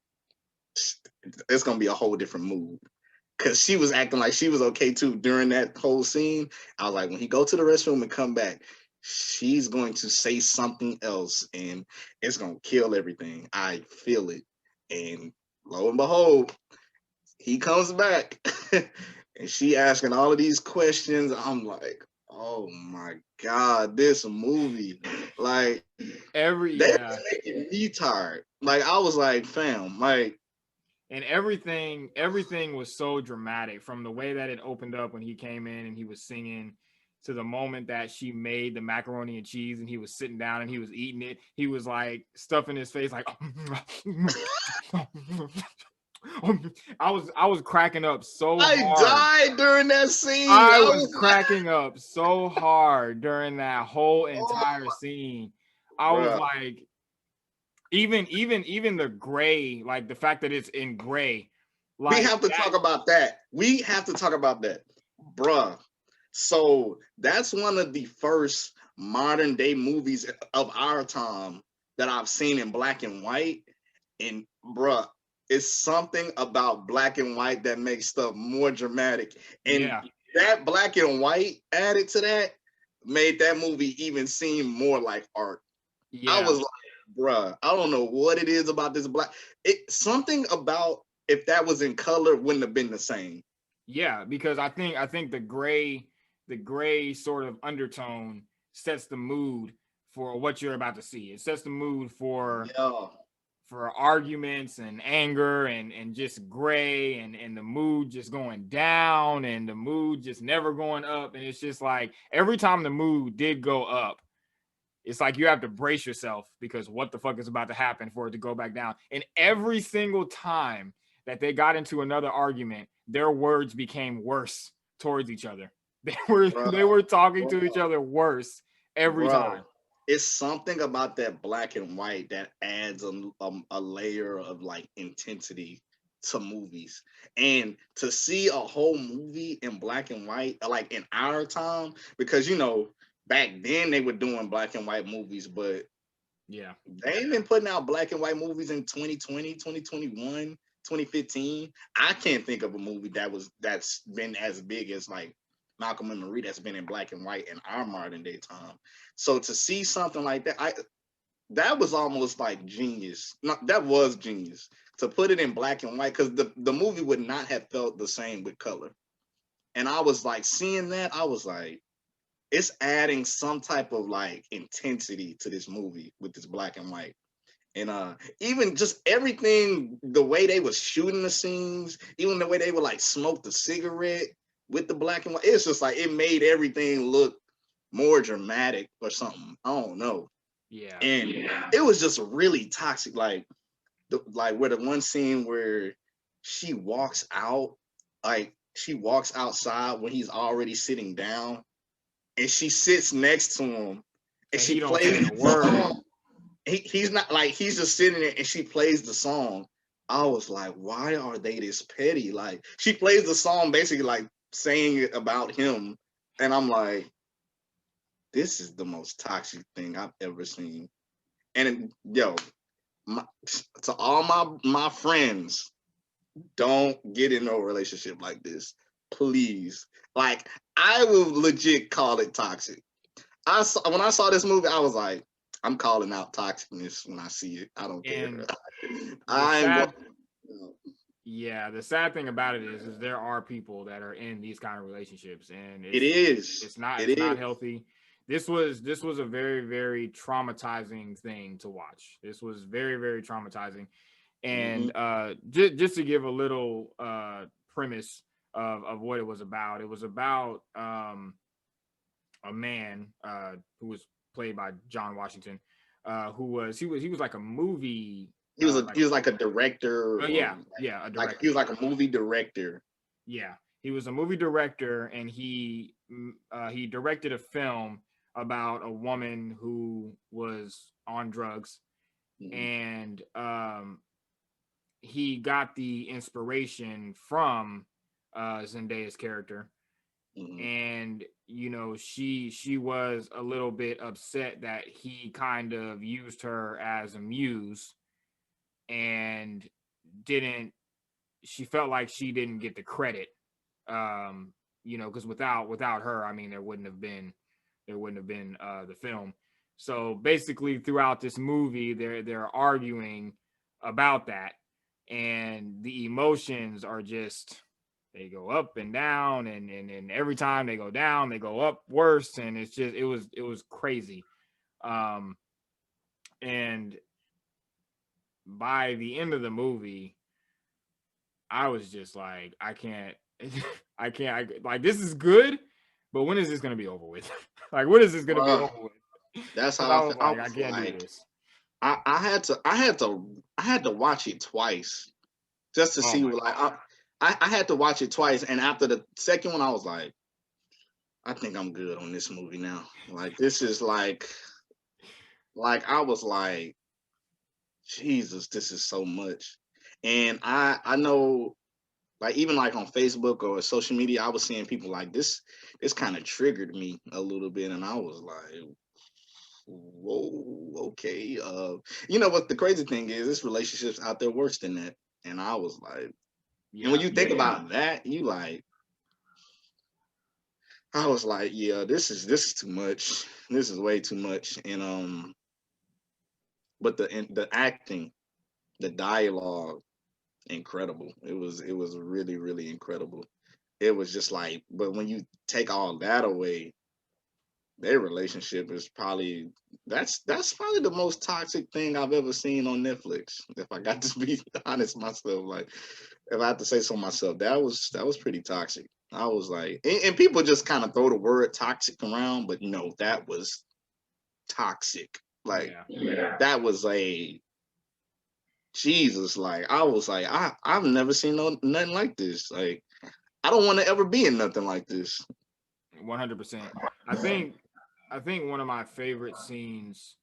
it's gonna be a whole different mood. Cause she was acting like she was okay too during that whole scene. I was like, when he go to the restroom and come back, she's going to say something else and it's gonna kill everything. I feel it. And lo and behold, he comes back and she asking all of these questions. I'm like, oh my God, this movie. Like they Yeah. was making me tired. Like I was like, fam, like And everything was so dramatic, from the way that it opened up when he came in and he was singing, to the moment that she made the macaroni and cheese and he was sitting down and he was eating it. He was like stuffing his face like I was cracking up so I hard. died during that scene. I I was was cracking up so hard during that whole like, oh, entire scene. I was bro. like, even the gray, like the fact that it's in gray, We like have to that. talk about that. We have to talk about that, bruh. So that's one of the first modern day movies of our time that I've seen in black and white. And bruh, it's something about black and white that makes stuff more dramatic. And Yeah, that black and white added to that made that movie even seem more like art. I yeah, was like, bruh, I don't know what it is about this black. Something about if that was in color wouldn't have been the same. yeah. Because I think the gray sort of undertone sets the mood for what you're about to see. It sets the mood Yeah, for arguments and anger and just gray, and the mood just going down and the mood just never going up. And it's just like every time the mood did go up, it's like you have to brace yourself, because what the fuck is about to happen for it to go back down. And every single time that they got into another argument, their words became worse towards each other. bro, They were talking bro, to each other worse every bro. time. It's something about that black and white that adds a layer of like intensity to movies. And to see a whole movie in black and white, like in our time, because back then they were doing black and white movies, but Yeah. they ain't been putting out black and white movies in 2020, 2021, 2015. I can't think of a movie that's been as big as like Malcolm and Marie that's been in black and white in our modern day time. So to see something like that, that was almost like genius. No, that was genius to put it in black and white, because the movie would not have felt the same with color. And I was like seeing that, I was like, it's adding some type of like intensity to this movie with this black and white. And even just everything, the way they was shooting the scenes, even the way they would like smoke the cigarette with the black and white, it's just like it made everything look more dramatic or something. I don't know. Yeah. And it was just really toxic. Like where the one scene where she walks out, like she walks outside when he's already sitting down, and she sits next to him, and she he don't plays say a word. He's not like, he's just sitting there and she plays the song. I was like, why are they this petty? Like, she plays the song basically like saying it about him, and I'm like, this is the most toxic thing I've ever seen. And yo, to all my friends, don't get in no relationship like this, please. Like, I will legit call it toxic. When I saw this movie, I was like, I'm calling out toxicness when I see it. I don't care. I'm going. Yeah, the sad thing about it is there are people that are in these kind of relationships, and it's not healthy. This was a very, very traumatizing thing to watch. This was very, very traumatizing. And just to give a little premise of what it was about a man who was played by John Washington, who was like a movie. He was like a director. A director. Like he was like a movie director. Yeah, he was a movie director, and he directed a film about a woman who was on drugs, and he got the inspiration from Zendaya's character. And she was a little bit upset that he kind of used her as a muse, and she felt like she didn't get the credit, because without her, I mean, there wouldn't have been the film. So basically throughout this movie they're arguing about that, and the emotions are just, they go up and down, and every time they go down, they go up worse, and it's just it was crazy. And by the end of the movie, I was just like, I can't like, this is good, but when is this gonna be over with? Like, when is this gonna be over with? That's how I was like, I can't do this. I had to watch it twice just to see what, like, I had to watch it twice, and after the second one, I was like, I think I'm good on this movie now. Like, this is like I was like, Jesus, this is so much. And I know, like, even like on Facebook or social media, I was seeing people like this kind of triggered me a little bit, and I was like, whoa, okay. You know what the crazy thing is? This relationship's out there worse than that. And I was like, and when you think about that, you like, I was like, yeah, this is too much. This is way too much. And but the acting, the dialogue, incredible. It was really, really incredible. It was just like, but when you take all that away, their relationship is probably, that's probably the most toxic thing I've ever seen on Netflix. If I got to be honest myself, like, if I had to say so myself, that was pretty toxic. I was like, and people just kind of throw the word toxic around, but no, that was toxic. Like, that was a Jesus. Like, I was like, I've never seen nothing like this. Like, I don't want to ever be in nothing like this. 100%. I think one of my favorite scenes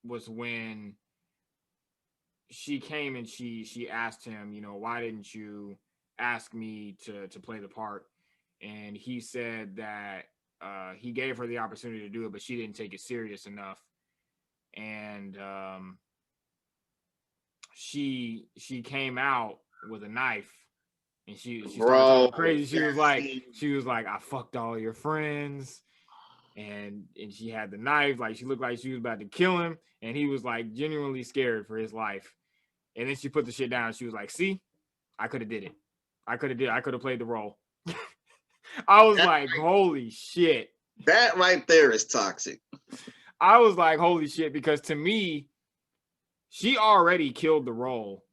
was when she came and she asked him, why didn't you ask me to play the part? And he said that he gave her the opportunity to do it, but she didn't take it serious enough. And she came out with a knife, and she started talking crazy. She was like, I fucked all your friends. And she had the knife, like, she looked like she was about to kill him, and he was like genuinely scared for his life. And then she put the shit down. She was like, see, I could have did it. I could have played the role. I was like, holy shit. That right there is toxic. I was like, holy shit, because to me, she already killed the role,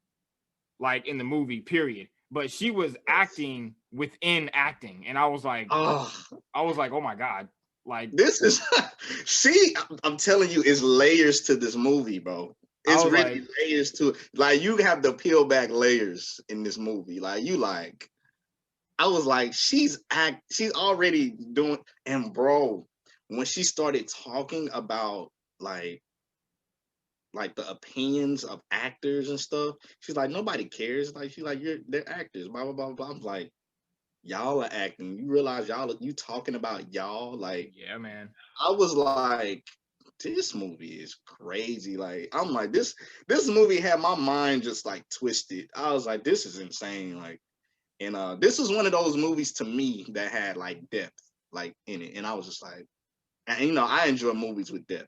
like in the movie, period. But she was acting within acting, and I was like, oh my god, like this is see, I'm telling you, it's layers to this movie, bro. It's really like, layers to it. Like you have to peel back layers in this movie. Like you like, I was like, she's already doing, and bro, when she started talking about like the opinions of actors and stuff, she's like, nobody cares. Like she's like, they're actors, blah blah blah blah. I'm like, y'all are acting. You realize you talking about y'all? Like, yeah, man. I was like, this movie is crazy. Like, I'm like, this movie had my mind just like twisted. I was like, this is insane. Like, and this is one of those movies to me that had like depth like in it. And I was just like, and you know, I enjoy movies with depth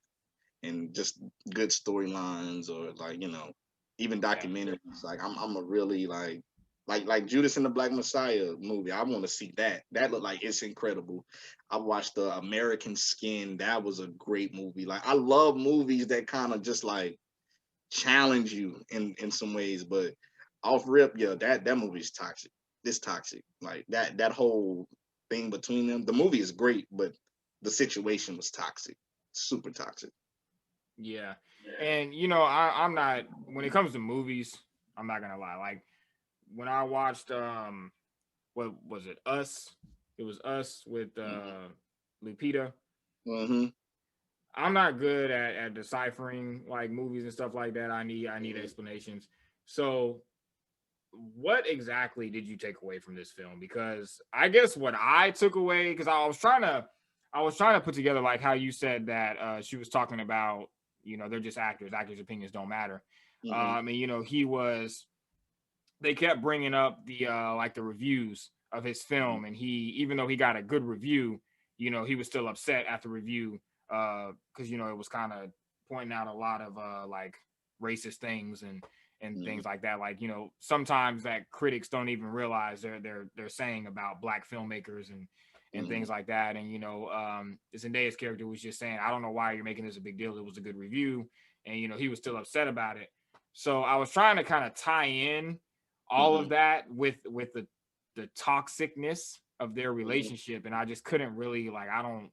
and just good storylines, or like, you know, even documentaries. Like I'm a really like Judas and the Black Messiah movie. I want to see that. That looked like it's incredible. I watched the American Skin. That was a great movie. Like I love movies that kind of just like challenge you in some ways. But off rip, yeah, that movie is toxic. It's toxic. Like that whole thing between them. The movie is great, but the situation was toxic. Super toxic. Yeah. And you know, I'm not, when it comes to movies, I'm not gonna lie. Like when I watched what was it? Us. It was Us with Lupita. Mm-hmm. I'm not good at deciphering like movies and stuff like that. I need explanations. So what exactly did you take away from this film? Because I guess what I took away, because I was trying to put together like how you said that she was talking about, you know, they're just actors. Actors' opinions don't matter. Mm-hmm. And you know, they kept bringing up the like the reviews of his film, and he, even though he got a good review, you know, he was still upset at the review because you know it was kind of pointing out a lot of like racist things and things like that. Like, you know, sometimes that critics don't even realize they're saying about black filmmakers and things like that. And you know, Zendaya's character was just saying, I don't know why you're making this a big deal. It was a good review, and you know, he was still upset about it. So I was trying to kind of tie in all of that with the toxicness of their relationship, and I just couldn't really like, I don't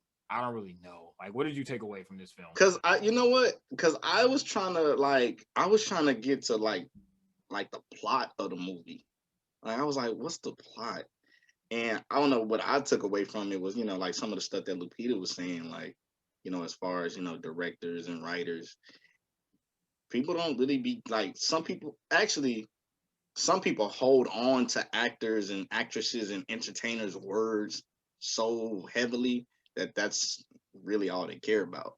really know. Like, what did you take away from this film? Cause you know what? Cause I was trying to get to like the plot of the movie. Like I was like, what's the plot? And I don't know, what I took away from it was, you know, like some of the stuff that Lupita was saying, like, you know, as far as, you know, directors and writers, people don't really be like, some people hold on to actors and actresses and entertainers' words so heavily that that's really all they care about.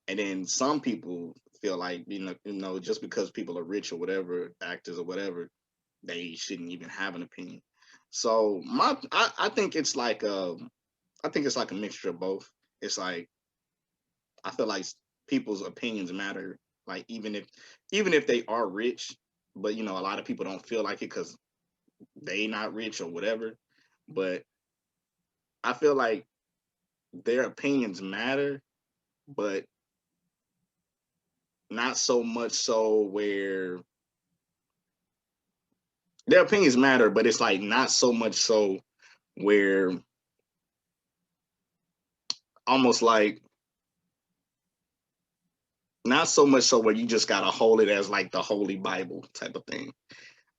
And then some people feel like, you know, just because people are rich or whatever, actors or whatever, they shouldn't even have an opinion. So I think it's like a mixture of both. It's like, I feel like people's opinions matter. Like even if they are rich, but you know, a lot of people don't feel like it because they not rich or whatever. But I feel like their opinions matter, but not so much so where their opinions matter, but it's like not so much so where almost like not so much so where you just gotta hold it as like the Holy Bible type of thing.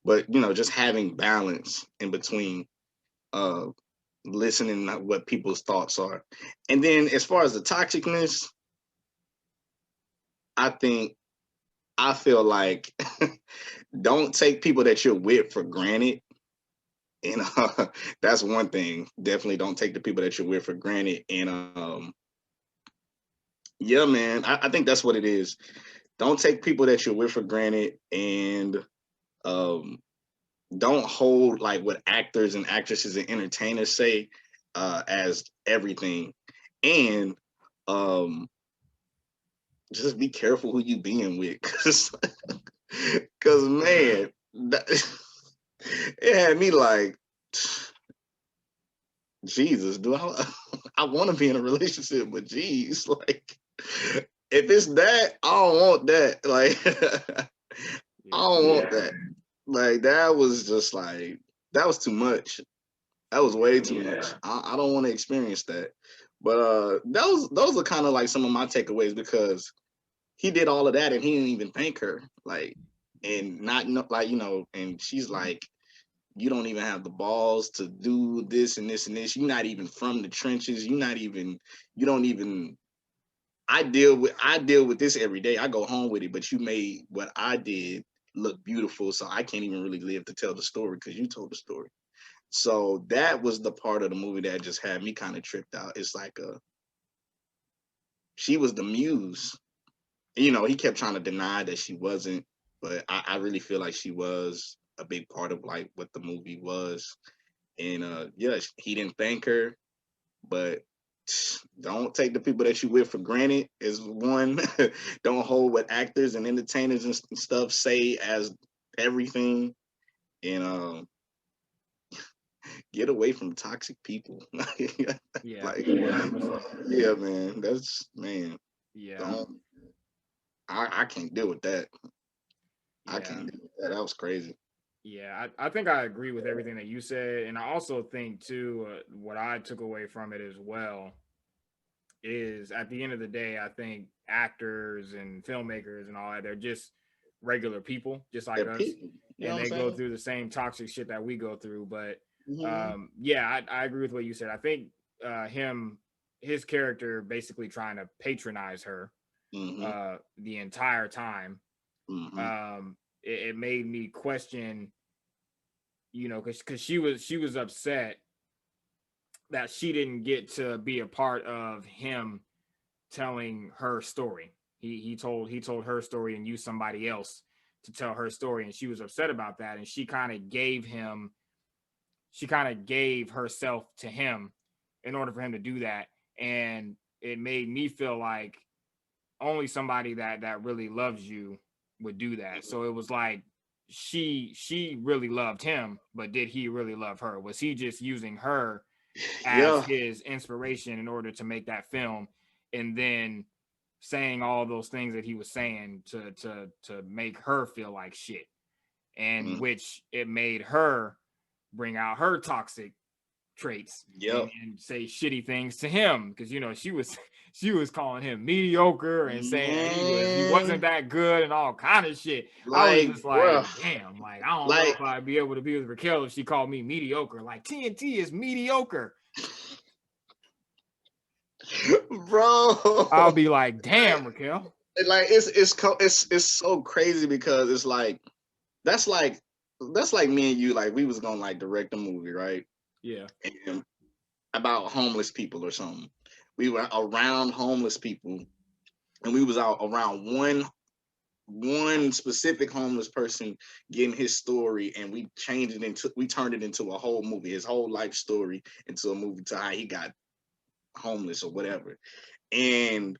But you know, just having balance in between uh listening to what people's thoughts are. And then as far as the toxicness, I feel like don't take people that you're with for granted. And that's one thing. Definitely don't take the people that you're with for granted. And yeah, man, I think that's what it is. Don't take people that you're with for granted, and um, don't hold like what actors and actresses and entertainers say as everything. And just be careful who you being with, cause man, it had me like, Jesus, do I want to be in a relationship, but geez, like if it's that, I don't want that. Like I don't want that. Like that was just like that was too much. That was way too much. I don't want to experience that. But those are kind of like some of my takeaways because he did all of that and he didn't even thank her. Like and not like and she's like, you don't even have the balls to do this and this and this. You're not even from the trenches. You don't even I deal with this every day. I go home with it, but you made what I did look beautiful. So I can't even really live to tell the story because you told the story. So that was the part of the movie that just had me kind of tripped out. It's like she was the muse. He kept trying to deny that she wasn't, but I really feel like she was a big part of like what the movie was. And yeah, he didn't thank her, but don't take the people that you with for granted is one. Don't hold what actors and entertainers and stuff say as everything. And get away from toxic people. Yeah, Like 100%. yeah, man. That's man. Yeah, Don't I can't deal with that. I yeah, can't deal with that. That was crazy. yeah. I think I agree with everything that you said, and I also think too what I took away from it as well is at the end of the day, I think actors and filmmakers and all that, they're just regular people, just like They're us, people. You know and what I'm they go saying? through the same toxic shit that we go through. But Mm-hmm. yeah, I agree with what you said. I think his character basically trying to patronize her Mm-hmm. the entire time. Mm-hmm. It made me question, because she was upset that she didn't get to be a part of him telling her story. He told her story and used somebody else to tell her story, and she was upset about that. And she kind of gave herself to him in order for him to do that. And it made me feel like only somebody that really loves you would do that. So it was like she really loved him, but did he really love her? Was he just using her as Yeah. his inspiration in order to make that film, and then saying all those things that he was saying to make her feel like shit, and Mm. which it made her bring out her toxic traits Yep. and say shitty things to him, because she was calling him mediocre and saying he wasn't Man, that good and all kind of shit. I was like, just bruh, like, damn, like I don't know like, if I'd be able to be with Raquel if she called me mediocre. Like TNT is mediocre. I'll bro, be like, like, damn, Raquel. it's so crazy because it's like that's like that's like me and you, like we was gonna like direct a movie, right? Yeah. And about homeless people or something. We were around homeless people, and we was out around one specific homeless person getting his story, and we turned it into a whole movie, his whole life story into a movie to how he got homeless or whatever. And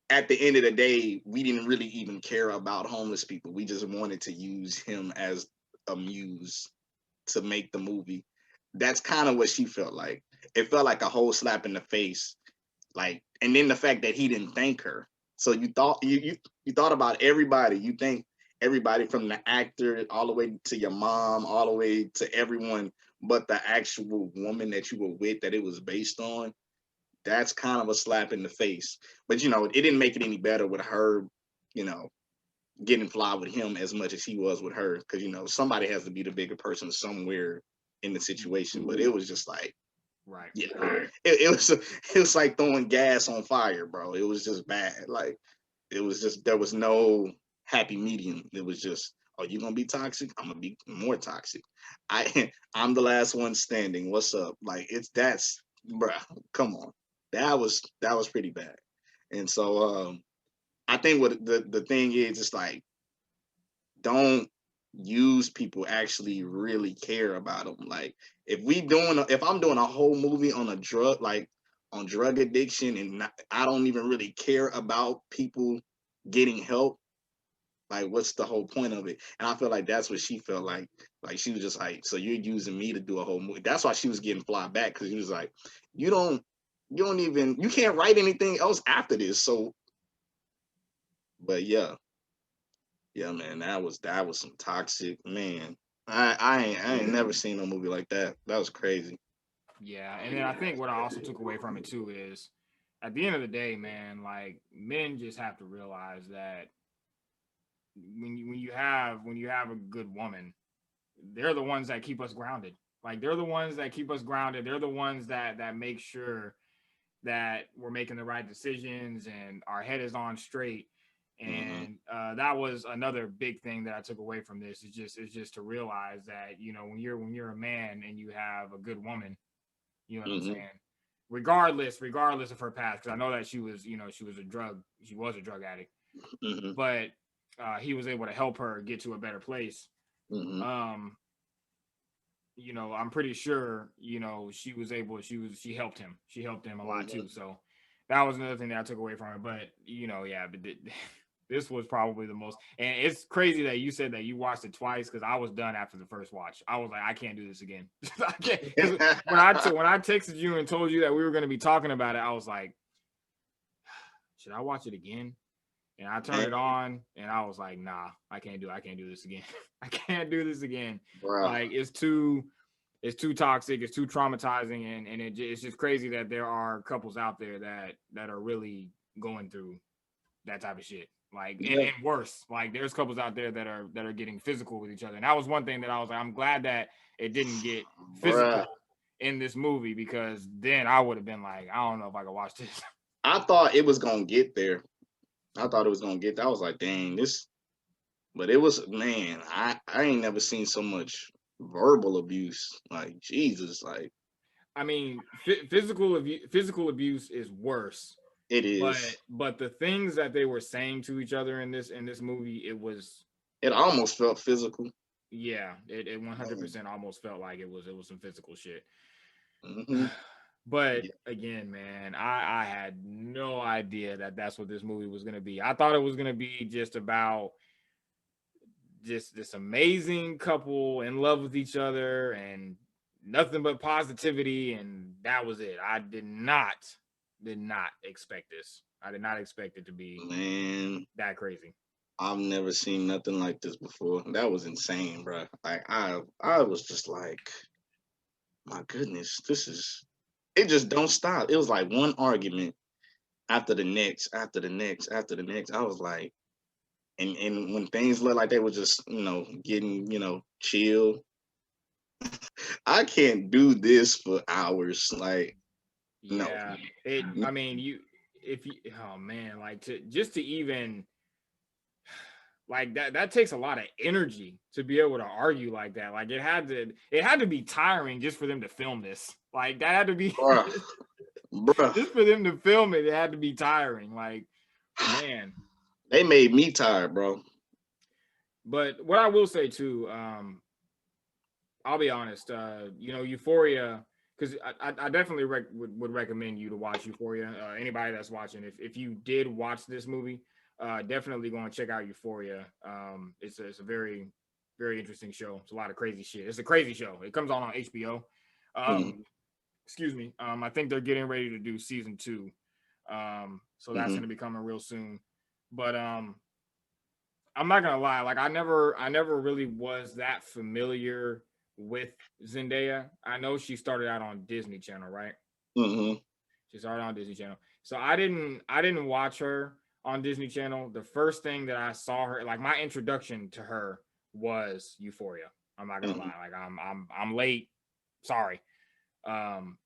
at the end of the day, we didn't really even care about homeless people. We just wanted to use him as a muse to make the movie. That's kind of what she felt like. It felt like a whole slap in the face. Like, and then the fact that he didn't thank her. So you thought about everybody. You think everybody from the actor all the way to your mom, all the way to everyone, but the actual woman that you were with that it was based on. That's kind of a slap in the face. But it didn't make it any better with her, you know, getting fly with him as much as he was with her. Because somebody has to be the bigger person somewhere in the situation. But it was just like, Right. yeah, it was like throwing gas on fire, bro. It was just bad. Like it was just there was no happy medium. It was just, oh, you gonna be toxic? I'm gonna be more toxic. I'm the last one standing. What's up? Like that's bruh, come on. That was pretty bad. And so I think what the thing is, it's like don't use people actually really care about them. Like if I'm doing a whole movie on a drug, like on drug addiction, and I don't even really care about people getting help, like what's the whole point of it? And I feel like that's what she felt like. Like she was just like, so you're using me to do a whole movie. That's why she was getting fly back, because she was like, you don't you can't write anything else after this. So but yeah, Yeah, man, that was some toxic, man. I ain't never seen no movie like that. That was crazy. Yeah, and then I think what I also took away from it too is, at the end of the day, man, like men just have to realize that when you have a good woman, they're the ones that keep us grounded. Like they're the ones that keep us grounded. They're the ones that make sure that we're making the right decisions and our head is on straight. Mm-hmm. And that was another big thing that I took away from this. Is just to realize that when you're a man and you have a good woman, you know what I'm Mm-hmm. saying. Regardless of her past, because I know that she was a drug addict, Mm-hmm. but he was able to help her get to a better place. Mm-hmm. Um, I'm pretty sure, she helped him. She helped him a lot Mm-hmm. too. So that was another thing that I took away from it. But yeah, but this was probably the most. And it's crazy that you said that you watched it twice because I was done after the first watch. I was like, I can't do this again. I can't, because when I texted you and told you that we were going to be talking about it, I was like, should I watch it again? And I turned it on and I was like, nah, I can't do this again. I can't do this again. Bruh. Like it's too toxic, it's too traumatizing, and it's just crazy that there are couples out there that are really going through that type of shit. Like and, Yeah, and worse. Like there's couples out there that are getting physical with each other. And that was one thing that I was like, I'm glad that it didn't get physical bruh. in this movie, because then I would have been like, I don't know if I could watch this. I thought it was gonna get there. I thought it was gonna get there. I was like, dang, this. But it was, man. I ain't never seen so much verbal abuse. Like Jesus, like I mean, physical abuse is worse, it but is. the things that they were saying to each other in this movie, it was, It almost felt physical. yeah, it 100% almost felt like it was some physical shit. Mm-hmm. But Yeah. again, man, I had no idea that that's what this movie was gonna be. I thought it was gonna be just about just this amazing couple in love with each other and nothing but positivity, and that was it. I did not expect this. I did not expect it to be Man, that crazy. I've never seen nothing like this before. That was insane, bro. Like I was just like, my goodness, this is. It just don't stop. It was like one argument after the next, after the next, after the next. I was like, and when things looked like they were just, getting, chill. I can't do this for hours. Like, no. Yeah. I mean, if you oh man, like to even like that takes a lot of energy to be able to argue like that. Like it had to be tiring just for them to film this. Like that had to be Bruh, bruh. just for them to film it. It had to be tiring. Like, man. They made me tired, bro. But what I will say too, I'll be honest. Euphoria, because I definitely would recommend you to watch Euphoria. Anybody that's watching, if you did watch this movie, definitely go and check out Euphoria. It's a very very interesting show. It's a lot of crazy shit. It's a crazy show. It comes on HBO. Mm-hmm. Excuse me. I think they're getting ready to do season 2. So that's Mm-hmm. going to be coming real soon. But I'm not gonna lie, like I never really was that familiar with Zendaya. I know she started out on Disney Channel, right? Mm-hmm. She started on Disney Channel. So I didn't watch her on Disney Channel. The first thing that I saw her, like my introduction to her, was Euphoria. I'm not gonna Mm-hmm. lie. Like I'm late. Sorry. Um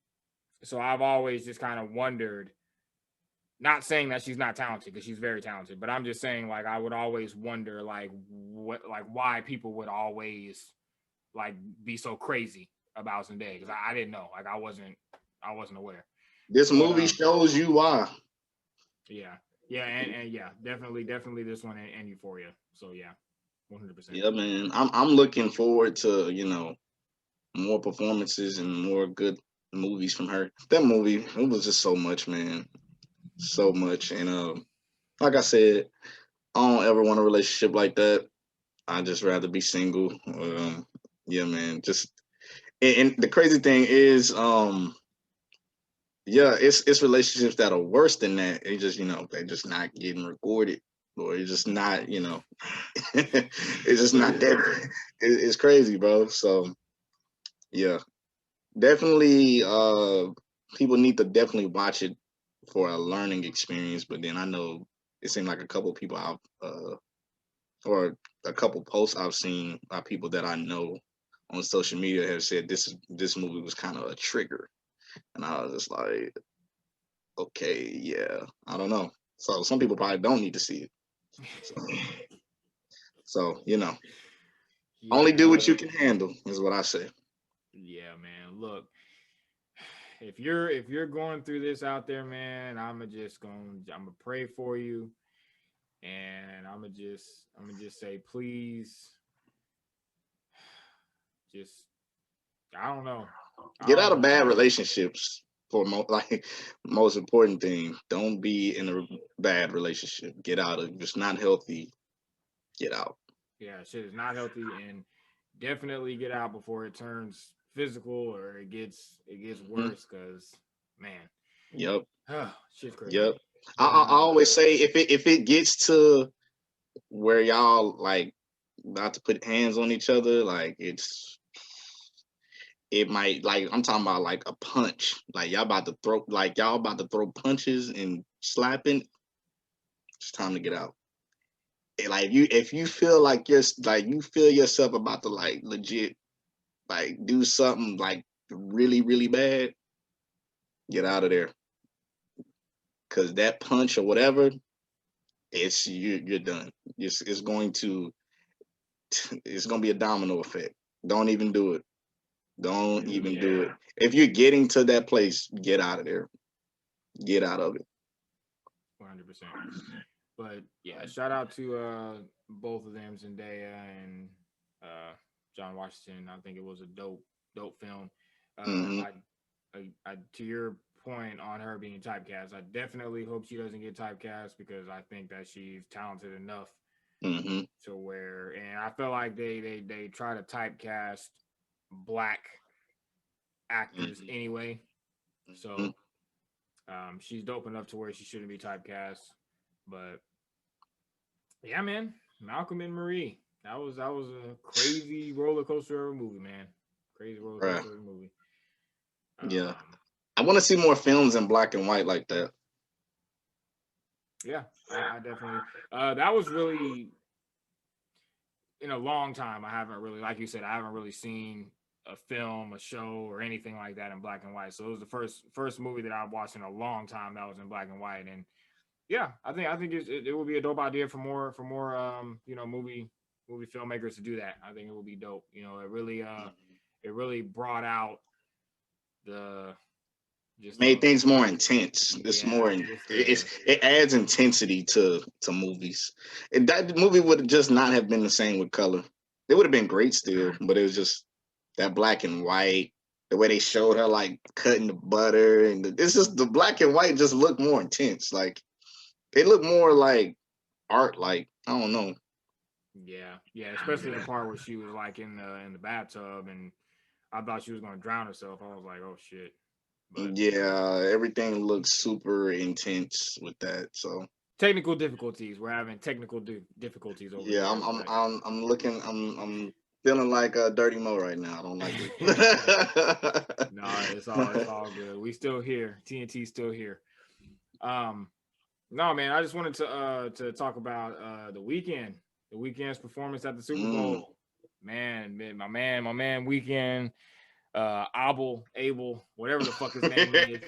so I've always just kind of wondered, not saying that she's not talented, because she's very talented, but I'm just saying, like, I would always wonder, like, why people would always like be so crazy about Zendaya, because I didn't know, like, I wasn't aware. This But movie shows you why. yeah, yeah, and yeah, definitely this one, and Euphoria. So yeah, 100%. Yeah, man. I'm looking forward to, more performances and more good movies from her. That movie, it was just so much, man. So much. And like I said, I don't ever want a relationship like that. I just rather be single. Yeah, man. Just and the crazy thing is, yeah, it's relationships that are worse than that. They just, they're just not getting recorded. or it's just not, it's just not that. It's crazy, bro. So yeah, definitely. People need to definitely watch it for a learning experience. But then I know it seemed like a couple of people I've or a couple posts I've seen by people that I know on social media have said this movie was kind of a trigger, and I was just like, okay, yeah, I don't know. So some people probably don't need to see it. So only do what you can handle is what I say. Yeah, man. Look, if you're going through this out there, man, I'm gonna pray for you, and I'm gonna just say, please, just I don't know. Get I out don't of know, bad man. relationships for like most important thing. Don't be in a bad relationship. Get out of. If it's not healthy, get out. Yeah, shit is not healthy, and definitely get out before it turns physical or it gets Hmm. worse. Cause man, Yep. shit's crazy. Yep. I, But I I always say if it gets to where y'all like about to put hands on each other, like it might, like, I'm talking about like a punch. Like y'all about to throw punches and slapping. It's time to get out. Like if you feel like you feel yourself about to like legit like do something like really really bad, get out of there. Cause that punch or whatever, you're done. It's going to it's gonna be a domino effect. Don't even do it. Don't even do it. yeah, If you're getting to that place, get out of there. Get out of it. 100%. But yeah, shout out to both of them, Zendaya and uh, John Washington. I think it was a dope film. Hmm. To your point on her being typecast, I definitely hope she doesn't get typecast because I think that she's talented enough Hmm. to where, and I feel like they try to typecast black actors Hmm. anyway. Hmm. So she's dope enough to where she shouldn't be typecast. But yeah, man, Malcolm and Marie. That was a crazy roller coaster of a movie, man. Crazy roller Right. coaster of a movie. Yeah. Um, I want to see more films in black and white like that. yeah, I definitely. That was really in a long time. I haven't really, like you said, I haven't really seen a film, a show, or anything like that in black and white. So it was the first movie that I watched in a long time that was in black and white. And yeah, I think it would be a dope idea for more movie filmmakers to do that. I think it would be dope. It really brought out the just Made the things more intense. It's yeah, more. just the It adds intensity to movies. That movie would just not have been the same with color. It would have been great still, but it was just that black and white. The way they showed her like cutting the butter, and it's just the black and white just looked more intense. Like it looked more like art. Like I don't know. yeah, especially the part where she was like in the bathtub and I thought she was gonna drown herself. I was like, oh shit. But Yeah, everything looks super intense with that. So technical difficulties. We're having technical difficulties over yeah, here, but I'm looking. I'm feeling like a dirty mo right now. I don't like it. no, it's all good. We still here. TNT still here. Um, no, man, I just wanted to talk about the weekend, the weekend's performance at the Super Mm. Bowl. Man, my man, Weekend, Abel, whatever the fuck his name is,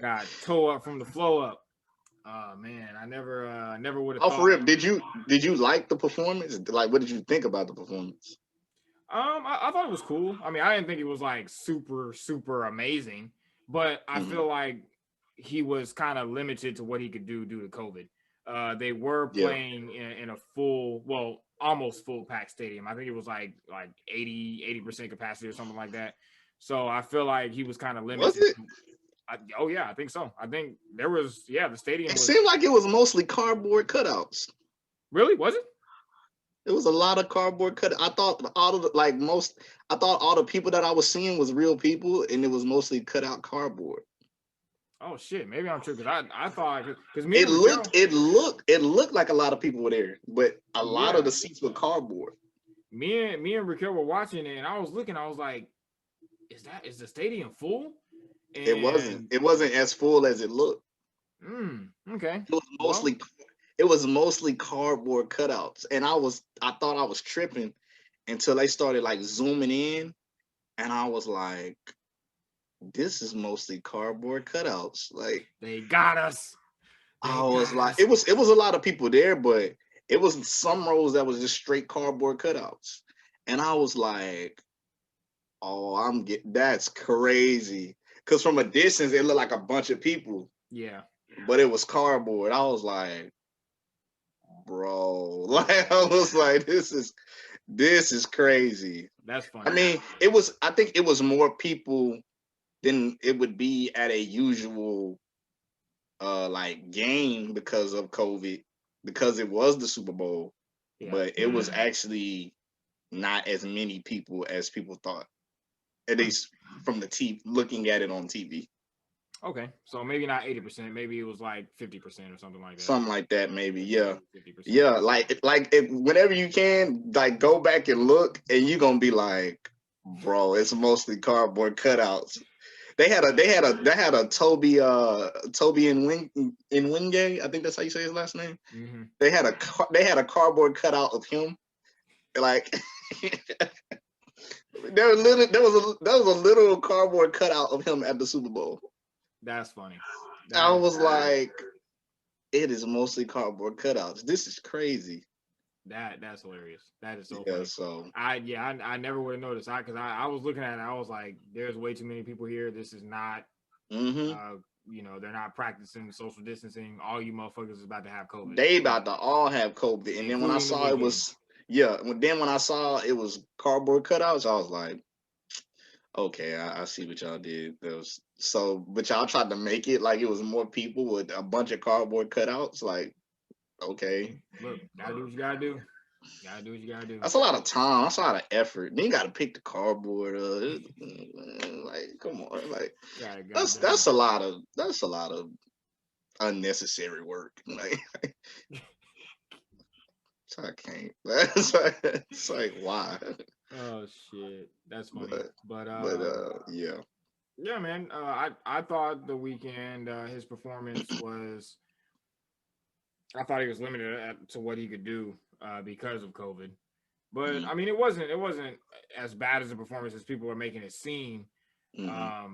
got toe up from the flow up. Oh man, I never would have Off thought. rip, did you like the performance? Like, what did you think about the performance? I thought it was cool. I mean, I didn't think it was like super, super amazing, but I Hmm. feel like he was kind of limited to what he could do due to COVID. They were Yeah, playing in a full, well, almost full pack stadium. I think it was like 80% capacity or something like that. So I feel like he was kind of was limited it? to. Oh yeah, I think so. I think there was, yeah, the stadium It was seemed like it was mostly cardboard cutouts. really, was it? It was a lot of cardboard cut. I thought all of the, like most. I thought all the people that I was seeing was real people, and it was mostly cut out cardboard. Oh shit, maybe I'm tripping. I thought because me It and Raquel, looked it looked like a lot of people were there, but a lot of yeah, the seats were cardboard. me and Raquel were watching it, and I was looking. I was like, is the stadium full? And It wasn't as full as it looked. okay, It was well, mostly it was mostly cardboard cutouts, and I thought I was tripping until they started like zooming in, and I was like, this is mostly cardboard cutouts. Like they got us. They I was got like, us. it was a lot of people there, but it was some rows that was just straight cardboard cutouts, and I was like, oh, that's crazy. Cause from a distance it looked like a bunch of people, Yeah, but it was cardboard. I was like, bro, like I was like, this is crazy. that's I funny. mean, I think it was more people than it would be at a usual like game because of COVID, because it was the Super Bowl, Yeah. but it was actually not as many people as people thought. At least from the TV, looking at it on TV. Okay, so maybe not 80%. Maybe it was like 50% or something like that. Something like that, maybe. Yeah. 50%. Yeah. Like if, whenever you can, like go back and look, and you're gonna be like, bro, it's mostly cardboard cutouts. They had a Toby in Wingate. I think that's how you say his last name. Mm-hmm. They had a cardboard cutout of him. Like there was a little cardboard cutout of him at the Super Bowl. That's funny. I That is was like, it is mostly cardboard cutouts. This is crazy. that's hilarious. That is so Yeah, funny. so I never would have noticed. I was looking at it. I was like, there's way too many people here. This is not they're not practicing social distancing. All you motherfuckers is about to have COVID, they about to all have COVID. And then when I including the saw it Weeknd. was when I saw it was cardboard cutouts, I was like, okay, I see what y'all did. But y'all tried to make it like it was more people with a bunch of cardboard cutouts. Like, okay. Look, gotta do what you gotta do. Gotta do what you gotta do. That's a lot of time. That's a lot of effort. Then you got to pick the cardboard up. Like, come on, like Goddamn. that's a lot of unnecessary work. Like, I can't. It's like why? Oh shit, that's funny. But Yeah. yeah, man. I thought the Weeknd, his performance was. I thought he was limited to what he could do because of COVID. But I mean, it wasn't as bad as a performance as people were making it seem. I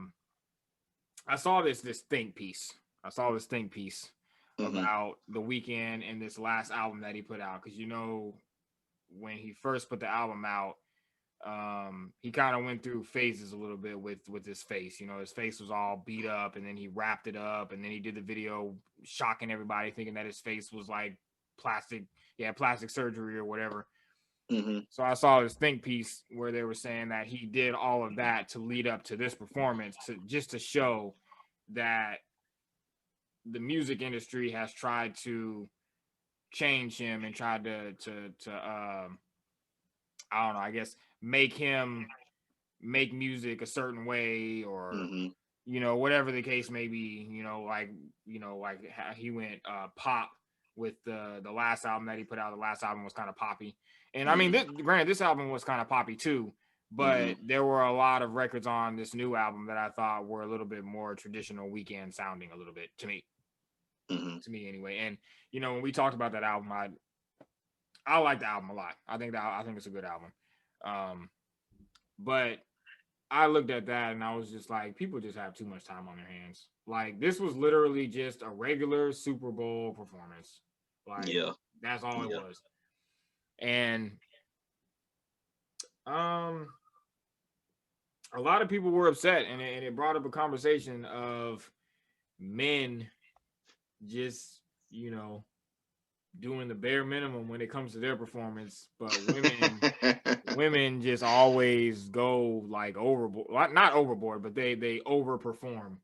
saw this think piece. I saw this think piece about the Weeknd and this last album that he put out, because when he first put the album out, he kind of went through phases a little bit with his face. His face was all beat up, and then he wrapped it up, and then he did the video shocking everybody, thinking that his face was like plastic surgery or whatever. So I saw this think piece where they were saying that he did all of that to lead up to this performance, to show that the music industry has tried to change him and tried to I don't know, I guess make him make music a certain way, or whatever the case may be. Like how he went pop with the last album that he put out. The last album was kind of poppy, and I mean, granted, this album was kind of poppy too, but there were a lot of records on this new album that I thought were a little bit more traditional Weeknd sounding, a little bit to me. To me anyway. And when we talked about that album, I like the album a lot. I think it's a good album. But I looked at that and I was just like, people just have too much time on their hands. Like, this was literally just a regular Super Bowl performance. Like, that's all it was. And a lot of people were upset, and it brought up a conversation of men just, doing the bare minimum when it comes to their performance, but women just always go like overboard. Not overboard, but they overperform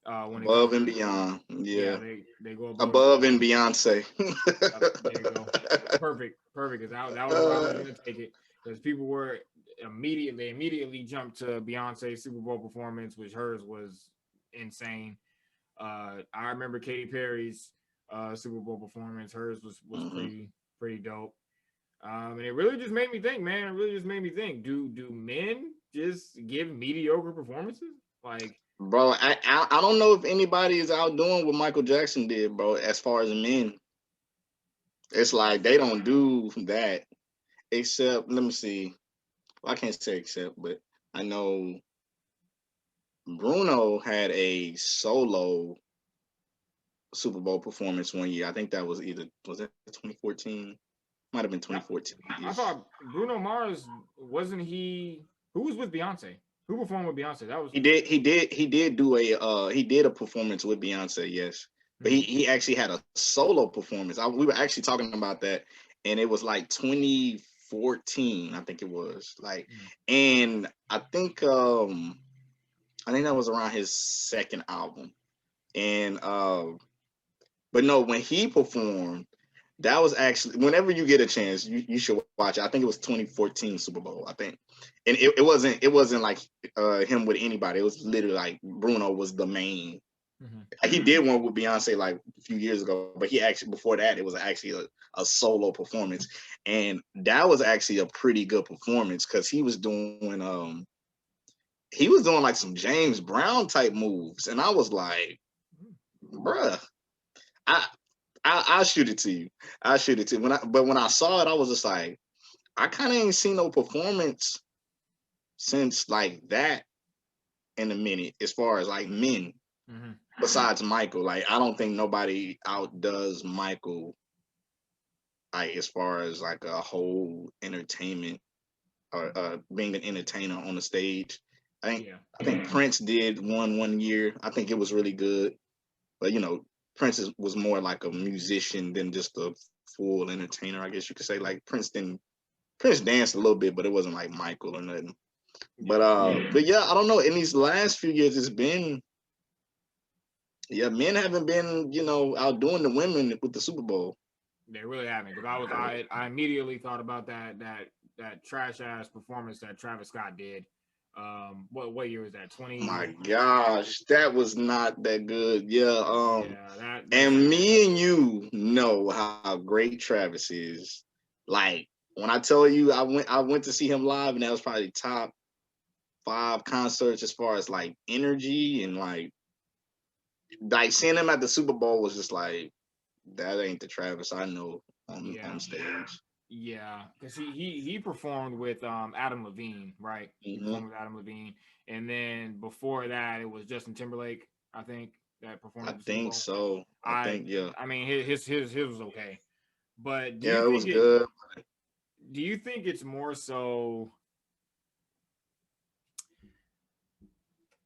when above and beyond. Yeah, they go above and Beyonce. There you go. Perfect. Because that was where I was going to take it, because people were immediately jumped to Beyonce's Super Bowl performance, which hers was insane. I remember Katy Perry's Super Bowl performance. Hers was pretty dope. And it really just made me think, man. It really just made me think. Do men just give mediocre performances? Like, bro, I don't know if anybody is outdoing what Michael Jackson did, bro. As far as men, it's like they don't do that. Except, let me see. Well, I can't say except, but I know Bruno had a solo Super Bowl performance one year. I think that was that 2014? Might have been 2014. I thought Bruno Mars wasn't he? Who was with Beyonce? Who performed with Beyonce? That was he did do a performance with Beyonce, yes. But he actually had a solo performance. We were actually talking about that, and it was like 2014, I think it was. Like, and I think that was around his second album. And but no, when he performed, that was actually, whenever you get a chance, you should watch it. I think it was 2014 Super Bowl, I think. And it wasn't like him with anybody. It was literally like Bruno was the main. He did one with Beyonce like a few years ago, but he actually, before that, it was actually a solo performance. And that was actually a pretty good performance because he was doing like some James Brown type moves. And I was like, bruh, I'll shoot it to you. I'll shoot it to you. When I saw it, I was just like, I kind of ain't seen no performance since like that in a minute, as far as like men. Besides Michael. Like, I don't think nobody outdoes Michael, like, as far as like a whole entertainment or being an entertainer on the stage. I think Prince did one year. I think it was really good. But Prince was more like a musician than just a full entertainer, I guess you could say. Like, Prince danced a little bit, but it wasn't like Michael or nothing. But yeah, I don't know. In these last few years, it's been, men haven't been, outdoing the women with the Super Bowl. They really haven't, because I immediately thought about that trash ass performance that Travis Scott did. What year was that? 20. My gosh, that was not that good. Yeah. And me and you know how great Travis is. Like, when I tell you, I went to see him live, and that was probably top 5 concerts as far as like energy, and like seeing him at the Super Bowl was just like, that ain't the Travis I know on stage. Yeah, because he performed with Adam Levine, right? He performed with Adam Levine, and then before that it was Justin Timberlake, I think, that performed. I think so. I mean, his was okay, but it was good. Do you think it's more so?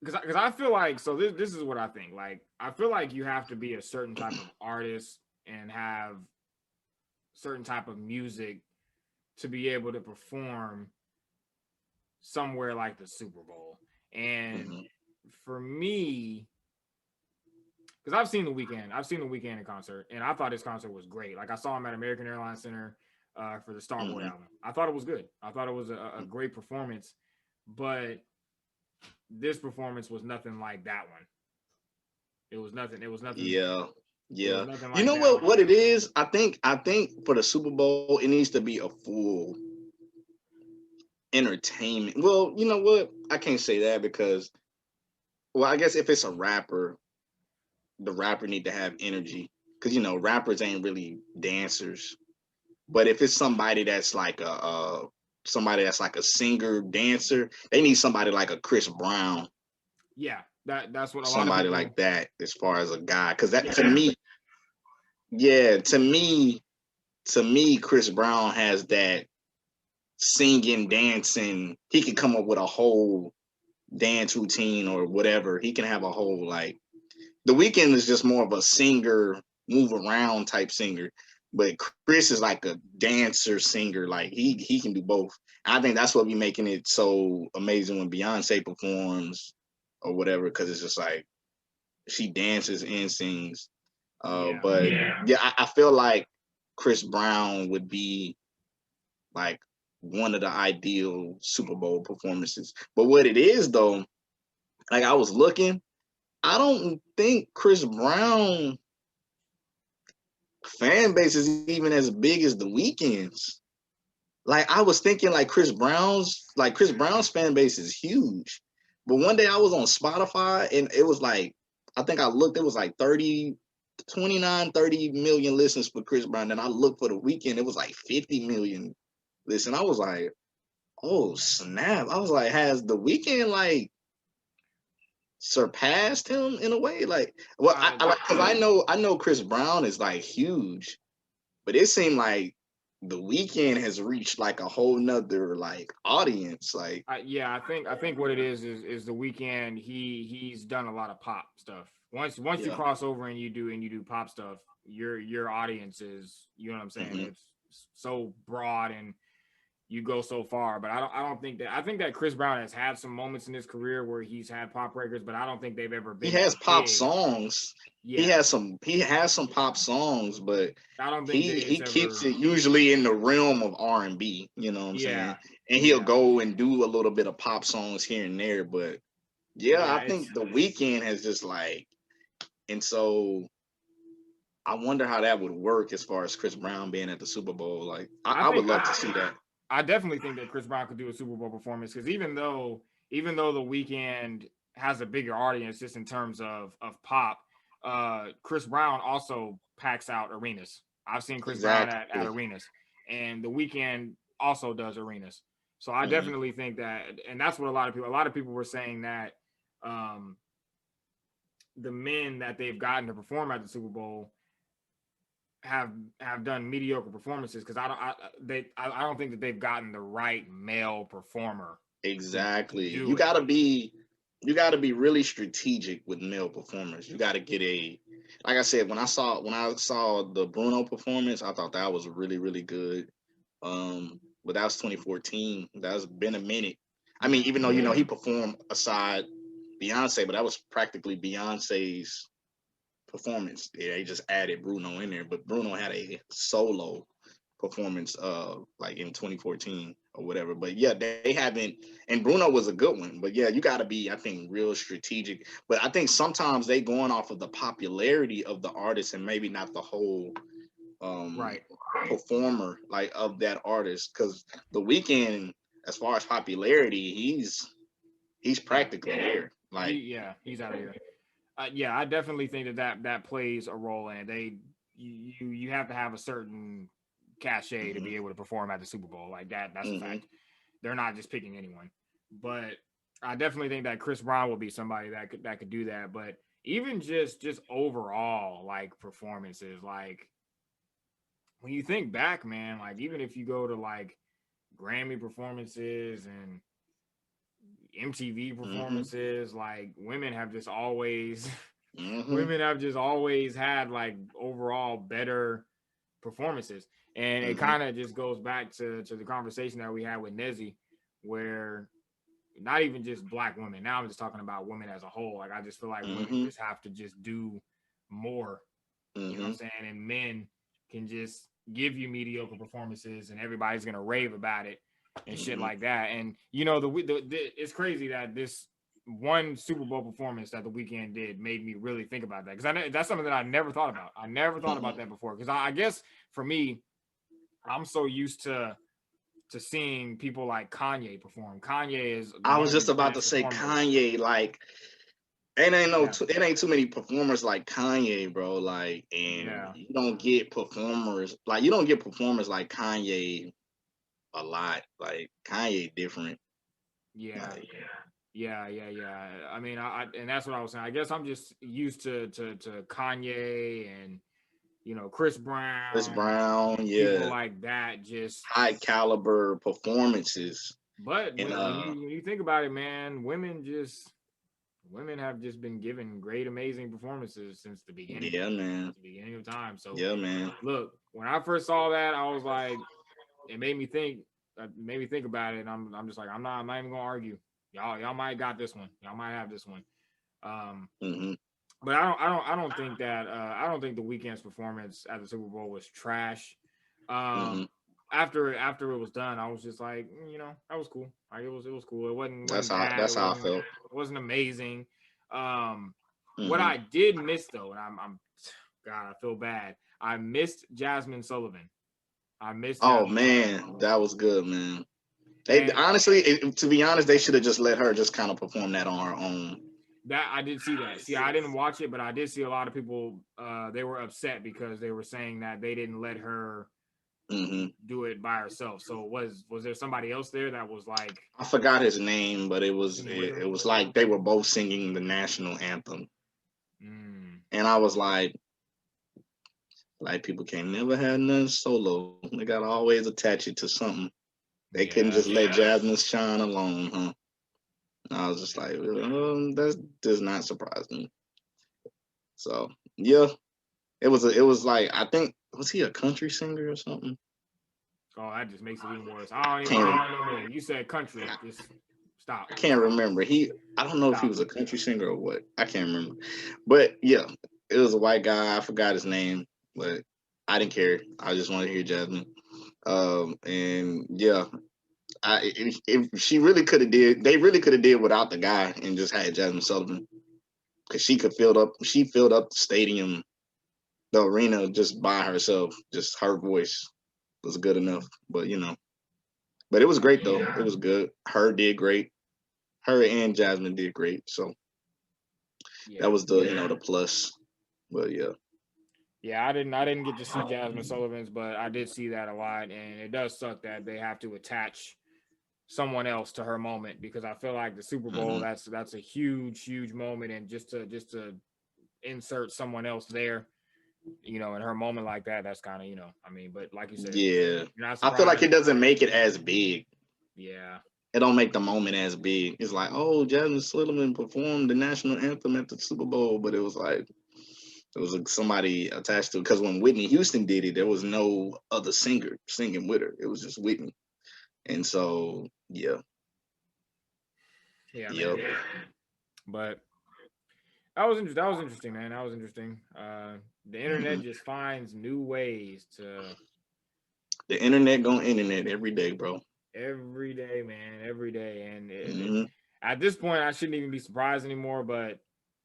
Because I feel like, so this is what I think. Like, I feel like you have to be a certain type of artist and have certain type of music to be able to perform somewhere like the Super Bowl. And for me, because I've seen the Weeknd in concert, and I thought his concert was great. Like, I saw him at American Airlines Center for the Starboy album. I thought it was good. I thought it was a great performance, but this performance was nothing like that one. It was nothing. Yeah. Like, you know what it is? I think for the Super Bowl, it needs to be a full entertainment. Well, you know what? I can't say that because, well, I guess if it's a rapper, the rapper need to have energy, because rappers ain't really dancers. But if it's somebody that's like a singer dancer, they need somebody like a Chris Brown. Yeah, that's what somebody like that, as far as a guy, because that to me, Chris Brown has that singing, dancing. He can come up with a whole dance routine or whatever. He can have a whole, like, The Weeknd is just more of a singer, move around type singer. But Chris is like a dancer singer. Like, he can do both. I think that's what be making it so amazing when Beyonce performs or whatever, because it's just like she dances and sings. I feel like Chris Brown would be like one of the ideal Super Bowl performances. But what it is, though, like, I was looking, I don't think Chris Brown fan base is even as big as the Weeknd's. Like I was thinking, Chris Brown's fan base is huge. But one day I was on Spotify and it was like, I think I looked, it was like 30 million listens for Chris Brown. Then I looked for the Weeknd, it was like 50 million listens. I was like, oh snap. I was like, has the Weeknd like surpassed him in a way? Like, well, I know Chris Brown is like huge, but it seemed like the Weeknd has reached like a whole nother like audience. Like, I think what it is the Weeknd. He's done a lot of pop stuff. Once you cross over and you do pop stuff, your audience is, you know what I'm saying. Mm-hmm. It's so broad and you go so far. But I don't think that. I think that Chris Brown has had some moments in his career where he's had pop records, but I don't think they've ever been. He has pop songs. Yeah. He has some pop songs, but I don't think he keeps it usually in the realm of R&B. You know what I'm saying? And he'll go and do a little bit of pop songs here and there, but I think the Weeknd has just like, and so I wonder how that would work as far as Chris Brown being at the Super Bowl. Like, I would love to see that. I definitely think that Chris Brown could do a Super Bowl performance, because even though the Weeknd has a bigger audience just in terms of pop, Chris Brown also packs out arenas. I've seen Chris Brown at arenas, and the Weeknd also does arenas. So I definitely think that, and that's what a lot of people were saying, that the men that they've gotten to perform at the Super Bowl have done mediocre performances, because I don't think that they've gotten the right male performer. Exactly. You gotta be really strategic with male performers. You gotta get like I said, when I saw the Bruno performance, I thought that was really, really good. But that was 2014. That's been a minute. I mean, even though he performed aside Beyonce, but that was practically Beyonce's performance. Yeah, they just added Bruno in there, but Bruno had a solo performance like in 2014 or whatever. But yeah, they haven't, and Bruno was a good one. But yeah, you got to be, I think, real strategic. But I think sometimes they going off of the popularity of the artist and maybe not the whole performer like of that artist. Because the Weeknd, as far as popularity, he's practically there. Like, he's out of here. I definitely think that plays a role in it. You have to have a certain cachet to be able to perform at the Super Bowl. Like that's a fact. They're not just picking anyone. But I definitely think that Chris Brown will be somebody that could do that. But even just overall, like, performances, like, when you think back, man, like, even if you go to like Grammy performances and MTV performances, like, women have just always had like overall better performances. And it kind of just goes back to the conversation that we had with Nezzy, where not even just Black women, now I'm just talking about women as a whole. Like, I just feel like women just have to just do more. You know what I'm saying? And men can just give you mediocre performances and everybody's gonna rave about it and shit like that. And it's crazy that this one Super Bowl performance that the Weeknd did made me really think about that, because that's something that I never thought about. I never thought about that before, because I guess for me, I'm so used to seeing people like Kanye perform. Kanye is. I was just about to say Kanye, like, it ain't too many performers like Kanye, bro. Like, and you don't get performers like Kanye a lot. Like, Kanye different. Yeah. I mean, and that's what I was saying. I guess I'm just used to Kanye and Chris Brown, people like that, just high caliber performances. But when you think about it, man, women have just been given great, amazing performances since the beginning. Yeah, man. Since the beginning of time. So yeah, man. Look, when I first saw that, I was like, it made me think about it. And I'm just like, I'm not even gonna argue. Y'all might got this one. Y'all might have this one. But I don't think that I don't think the Weeknd's performance at the Super Bowl was trash. After it was done, I was just like, that was cool. Like, it was cool. It wasn't. That's how I felt. It wasn't amazing. What I did miss though, and I'm God, I feel bad. I missed Jasmine Sullivan. I missed. Oh man, that was good, man. They honestly, to be honest, they should have just let her just kind of perform that on her own. That I did see that. See, I didn't watch it, but I did see a lot of people. They were upset because they were saying that they didn't let her do it by herself. So was there somebody else there that was like? I forgot his name, but it was like they were both singing the national anthem, and I was like people can't never have nothing solo. They gotta always attach it to something. They couldn't just let Jasmine shine alone, huh? And I was just like, that does not surprise me. So yeah, it was like, I think, was he a country singer or something? Oh, that just makes it even worse. I don't know. You said country. Just stop. I can't remember. I don't know if he was a country singer or what. I can't remember. But yeah, it was a white guy. I forgot his name, but I didn't care. I just wanted to hear Jasmine. And yeah, if she really could have they really could have did without the guy and just had Jasmine Sullivan, because she filled up the stadium, the arena, just by herself. Just her voice was good enough. But but it was great though. It was good. Her did great. Her and Jasmine did great. So that was the the plus. But yeah. Yeah, I didn't get to see Jasmine Sullivan's, but I did see that a lot, and it does suck that they have to attach someone else to her moment, because I feel like the Super Bowl, that's a huge moment, and just to insert someone else there, in her moment like that, that's kind of, I mean, but like you said, yeah, I feel like it doesn't make it as big. Yeah, it don't make the moment as big. It's like, oh, Jasmine Sullivan performed the national anthem at the Super Bowl, but it was like somebody attached to it, because when Whitney Houston did it, there was no other singer singing with her. It was just Whitney, and so yeah, man. But that was interesting, man. That was interesting. The internet just finds new ways to. The internet going internet every day, bro. Every day, man. Every day, and at this point, I shouldn't even be surprised anymore. But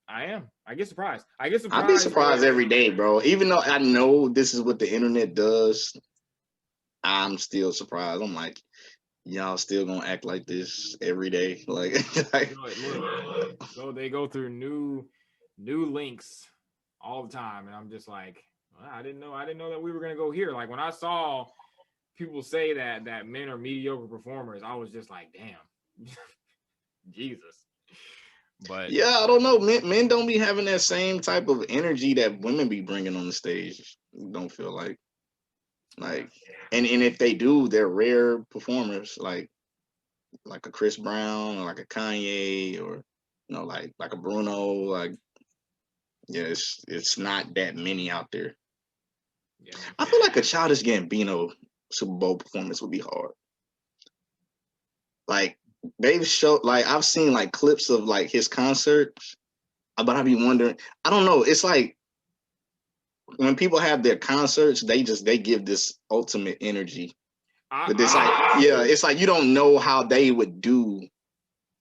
I am. I get surprised. I'd be surprised every day, bro. Even though I know this is what the internet does, I'm still surprised. I'm like, y'all still gonna act like this every day? Like, look. So they go through new links all the time, and I'm just like, well, I didn't know that we were gonna go here. Like, when I saw people say that men are mediocre performers, I was just like, damn, Jesus. But yeah, I don't know. Men don't be having that same type of energy that women be bringing on the stage. Don't feel like, and if they do, they're rare performers, like a Chris Brown or like a Kanye, or like a Bruno. Like, yeah, it's not that many out there. Yeah. I feel like a Childish Gambino Super Bowl performance would be hard. Like, they've showed, like, I've seen like clips of like his concerts, but I be wondering, I don't know, it's like when people have their concerts, they give this ultimate energy. But it's it's like you don't know how they would do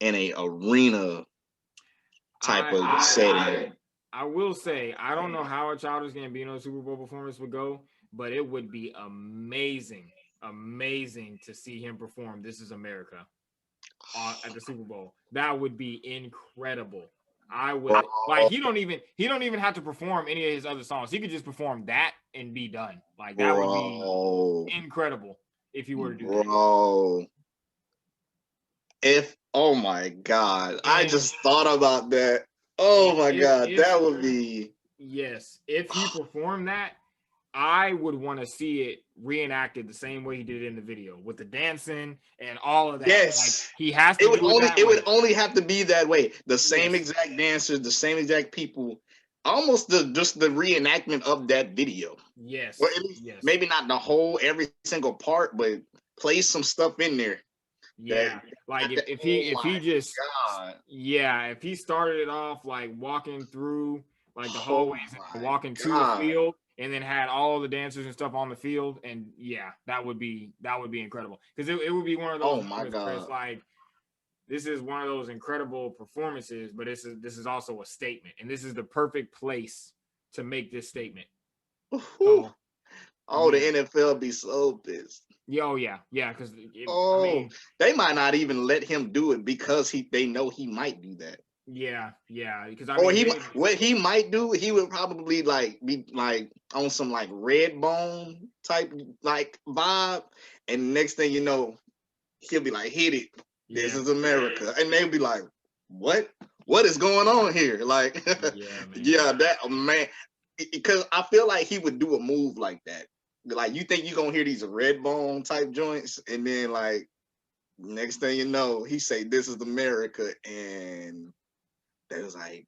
in a arena type of setting. I will say, I don't know how a Childish Gambino Super Bowl performance would go, but it would be amazing to see him perform "This Is America" at the Super Bowl. That would be incredible. I would he don't even have to perform any of his other songs. He could just perform that and be done. Like, that would be incredible if he were to do that. Oh my God, I just thought about that. Oh my God, that would be. Yes, if he performed that, I would want to see it reenacted the same way he did it in the video, with the dancing and all of that. Yes, like, he has to. It would only have to be that way. The same exact dancers, the same exact people, almost just the reenactment of that video. Yes, or at least maybe not the whole every single part, but play some stuff in there. Yeah, like if he started it off like walking through like the hallways and walking to the field, and then had all the dancers and stuff on the field, and that would be incredible, because it would be one of those moments where it's like, this is one of those incredible performances, but this is also a statement, and this is the perfect place to make this statement. So, the NFL be so pissed. Yeah, because they might not even let him do it because they know he might do that. Yeah, because what he might do, he would probably be on some red bone type vibe, and next thing you know, he'll be like, hit it. Yeah. This is America. And they'll be like, what is going on here? That man, because I feel like he would do a move like that. You think you're gonna hear these red bone type joints, and then next thing you know, he say, this is America, and they was like,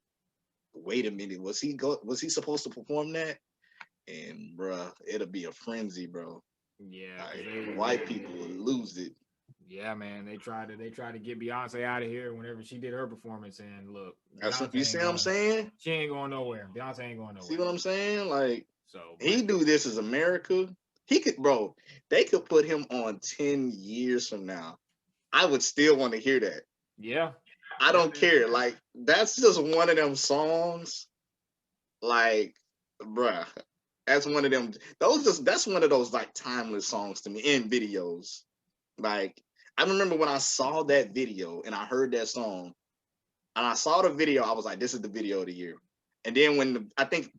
wait a minute, was he supposed to perform that? And bruh, it'll be a frenzy, bro. Yeah, white people would lose it. Yeah, man, they tried to get Beyonce out of here whenever she did her performance, and look, you see what I'm saying? She ain't going nowhere. Beyonce ain't going nowhere. See what I'm saying? He do This Is America. He could, bro. They could put him on 10 years from now. I would still want to hear that. Yeah. I don't care. That's just one of them songs. Bruh, that's one of them. That's one of those timeless songs to me in videos. I remember when I saw that video and I heard that song, and I saw the video, I was like, this is the video of the year. And then when I think,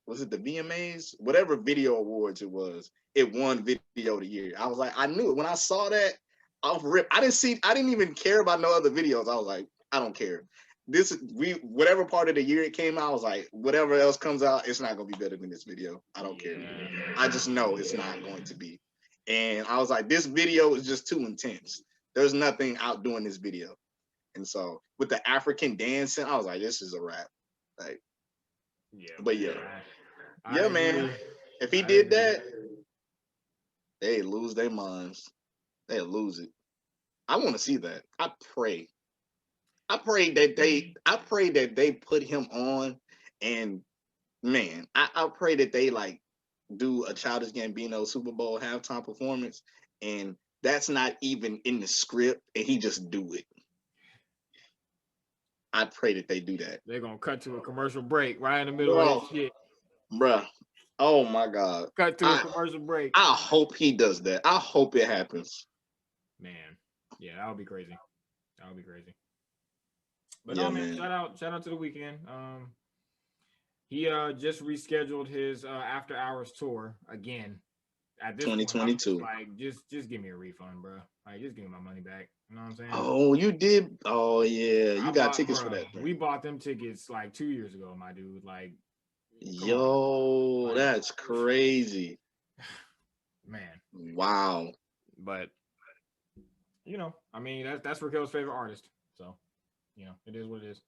was it the VMAs? Whatever video awards it won video of the year. I was like, I knew it. When I saw that, off rip, I didn't even care about no other videos. I was like, I don't care. Whatever part of the year it came out, I was like, whatever else comes out, it's not gonna be better than this video. I don't care. I just know it's not going to be. And I was like, this video is just too intense. There's nothing outdoing this video. And so with the African dancing, I was like, this is a wrap. But man. If he did that, they'd lose their minds. They'd lose it. I want to see that. I pray that they put him on, and man, I pray that they do a Childish Gambino Super Bowl halftime performance, and that's not even in the script, and he just do it. I pray that they do that. They're gonna cut to a commercial break right in the middle of this shit. Bruh. Oh my God. Cut to a commercial break. I hope he does that. I hope it happens. Man. Yeah, that would be crazy. But no, man, shout out to the Weeknd. He just rescheduled his after hours tour again. At this 2022. Point, just give me a refund, bro. Just give me my money back. You know what I'm saying? Oh, you did? Oh yeah, you got tickets for that. We bought them tickets 2 years ago, my dude. Yo, that's crazy. Man. Wow. But that's Raquel's favorite artist. So, it is what it is.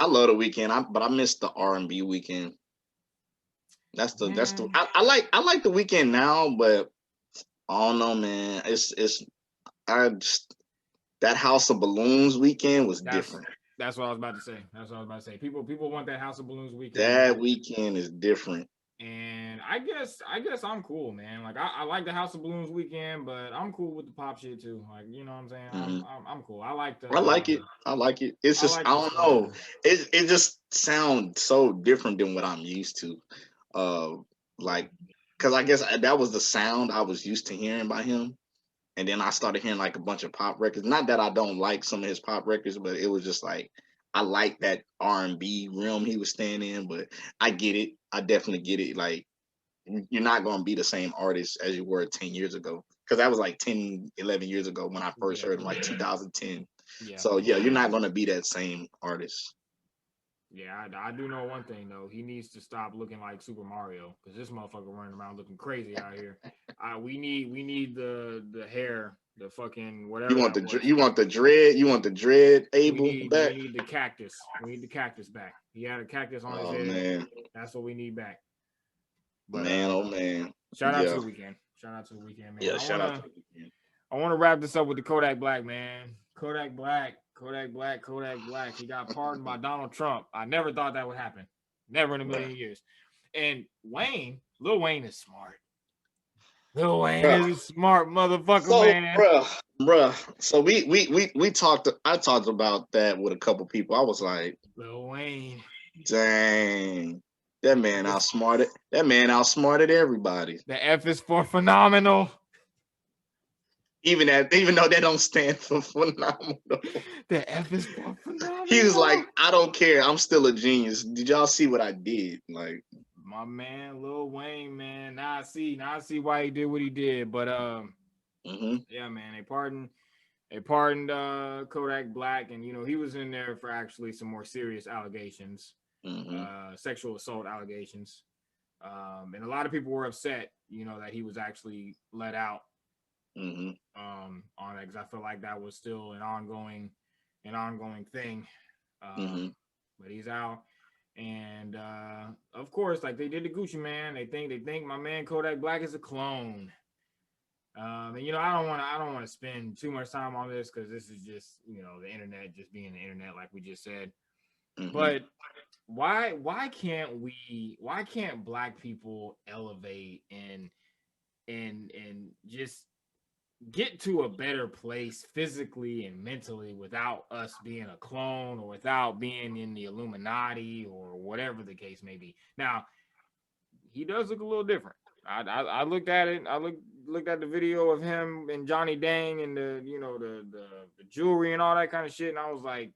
I love the Weeknd, but I miss the R&B Weeknd. I like the Weeknd now, but I don't know, man. That House of Balloons Weekend was different. That's what I was about to say. People want that House of Balloons weekend. That weekend is different. And I guess I'm cool, man. I like the House of Balloons weekend, but I'm cool with the pop shit too. You know what I'm saying? Mm-hmm. I'm cool. I like it. It's just I don't know. It just sounds so different than what I'm used to. Because I guess that was the sound I was used to hearing by him. And then I started hearing a bunch of pop records. Not that I don't like some of his pop records, but it was just I like that R&B realm he was staying in. But I get it. I definitely get it. You're not going to be the same artist as you were 10 years ago. Because that was 10, 11 years ago when I first heard him, 2010. Yeah. So, yeah, you're not going to be that same artist. Yeah, I do know one thing though. He needs to stop looking like Super Mario because this motherfucker running around looking crazy out here. We need the hair, the fucking whatever. You want the dread? You want the dread? Abel back? We need the cactus. We need the cactus back. He had a cactus on his head. Man. That's what we need back. But, man. Shout out to the Weeknd. Shout out to the Weeknd, man. Yeah, shout out to the Weeknd. I want to wrap this up with the Kodak Black, man. Kodak Black. He got pardoned by Donald Trump. I never thought that would happen. Never in a million years. And Lil Wayne is smart. Lil Wayne is a smart motherfucker, So, man. bruh. So we talked. I talked about that with a couple people. I was like, Lil Wayne. dang, that man outsmarted. That man outsmarted everybody. The F is for phenomenal. Even though they don't stand for phenomenal. The F is for phenomenal. He was like, I don't care. I'm still a genius. Did y'all see what I did? Like, my man, Lil Wayne, man. Now I see why he did what he did. But yeah, man, they pardoned Kodak Black, and he was in there for actually some more serious allegations, sexual assault allegations. And a lot of people were upset, that he was actually let out on it, because I feel like that was still an ongoing thing. But he's out. And of course, like they did the Gucci Man, they think my man Kodak Black is a clone. And I don't want to spend too much time on this, because this is just the internet just being the internet, like we just said. But why can't Black people elevate and just get to a better place physically and mentally without us being a clone, or without being in the Illuminati, or whatever the case may be? Now, he does look a little different. I looked at it. I looked at the video of him and Johnny Dang, and the the jewelry and all that kind of shit, and I was like,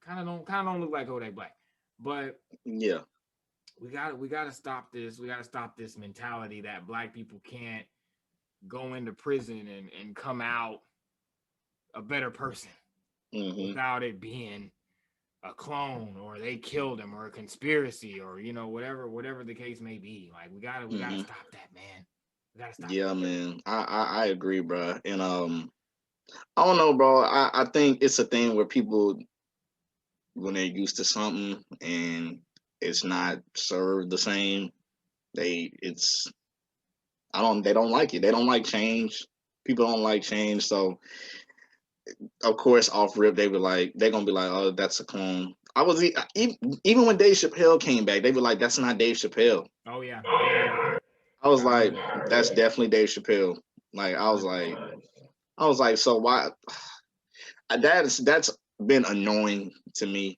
kind of don't look like Kodak Black. But yeah, we gotta stop this. We gotta stop this mentality that Black people can't go into prison and come out a better person without it being a clone, or they killed him, or a conspiracy, or whatever the case may be. Like, we gotta stop that, man. We gotta stop. Yeah, man. I agree, bro. And I don't know, bro. I think it's a thing where people, when they're used to something and it's not served the same, they don't like it. They don't like change. People don't like change. So of course, off rip, they're gonna be like, oh, that's a clone. I was even when Dave Chappelle came back, they were like, that's not Dave Chappelle. Oh yeah. I was like, that's definitely Dave Chappelle. Like, I was like, so why? That's been annoying to me.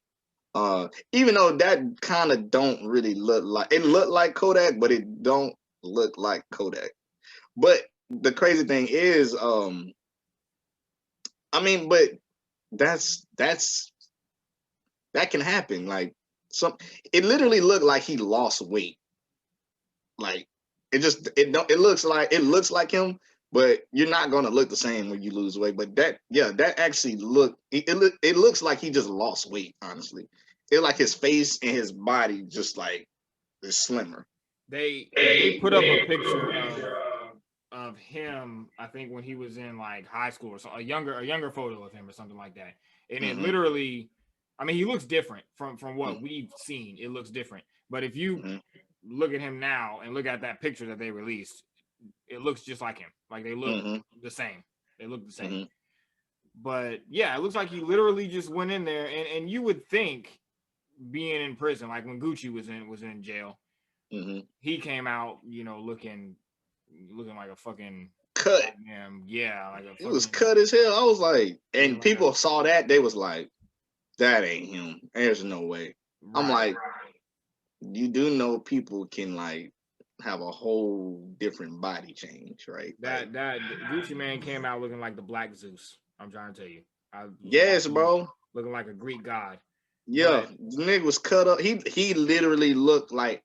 Even though that kind of don't really look like it, looked like Kodak, but it don't look like Kodak. But the crazy thing is, I mean, but that can happen. Like, it literally looked like he lost weight. Like, it looks like him, but you're not gonna look the same when you lose weight. But that actually it looks like he just lost weight. Honestly, it like his face and his body just like is slimmer. They put up a picture of him, I think when he was in like high school, or so, a younger photo of him or something like that. And it literally, I mean, he looks different from what we've seen. It looks different. But if you look at him now and look at that picture that they released, it looks just like him. Like, they look the same. They look the same. But yeah, it looks like he literally just went in there, and you would think, being in prison, like when Gucci was in jail, he came out, looking like a fucking cut. Like it was cut as hell. I was like, and people saw that, they was like, that ain't him. There's no way. Right. I'm like, you do know people can like have a whole different body change, right? That Gucci Man came out looking like the Black Zeus. I'm trying to tell you. Yes, bro. Looking like a Greek god. Yeah, the nigga was cut up. He literally looked like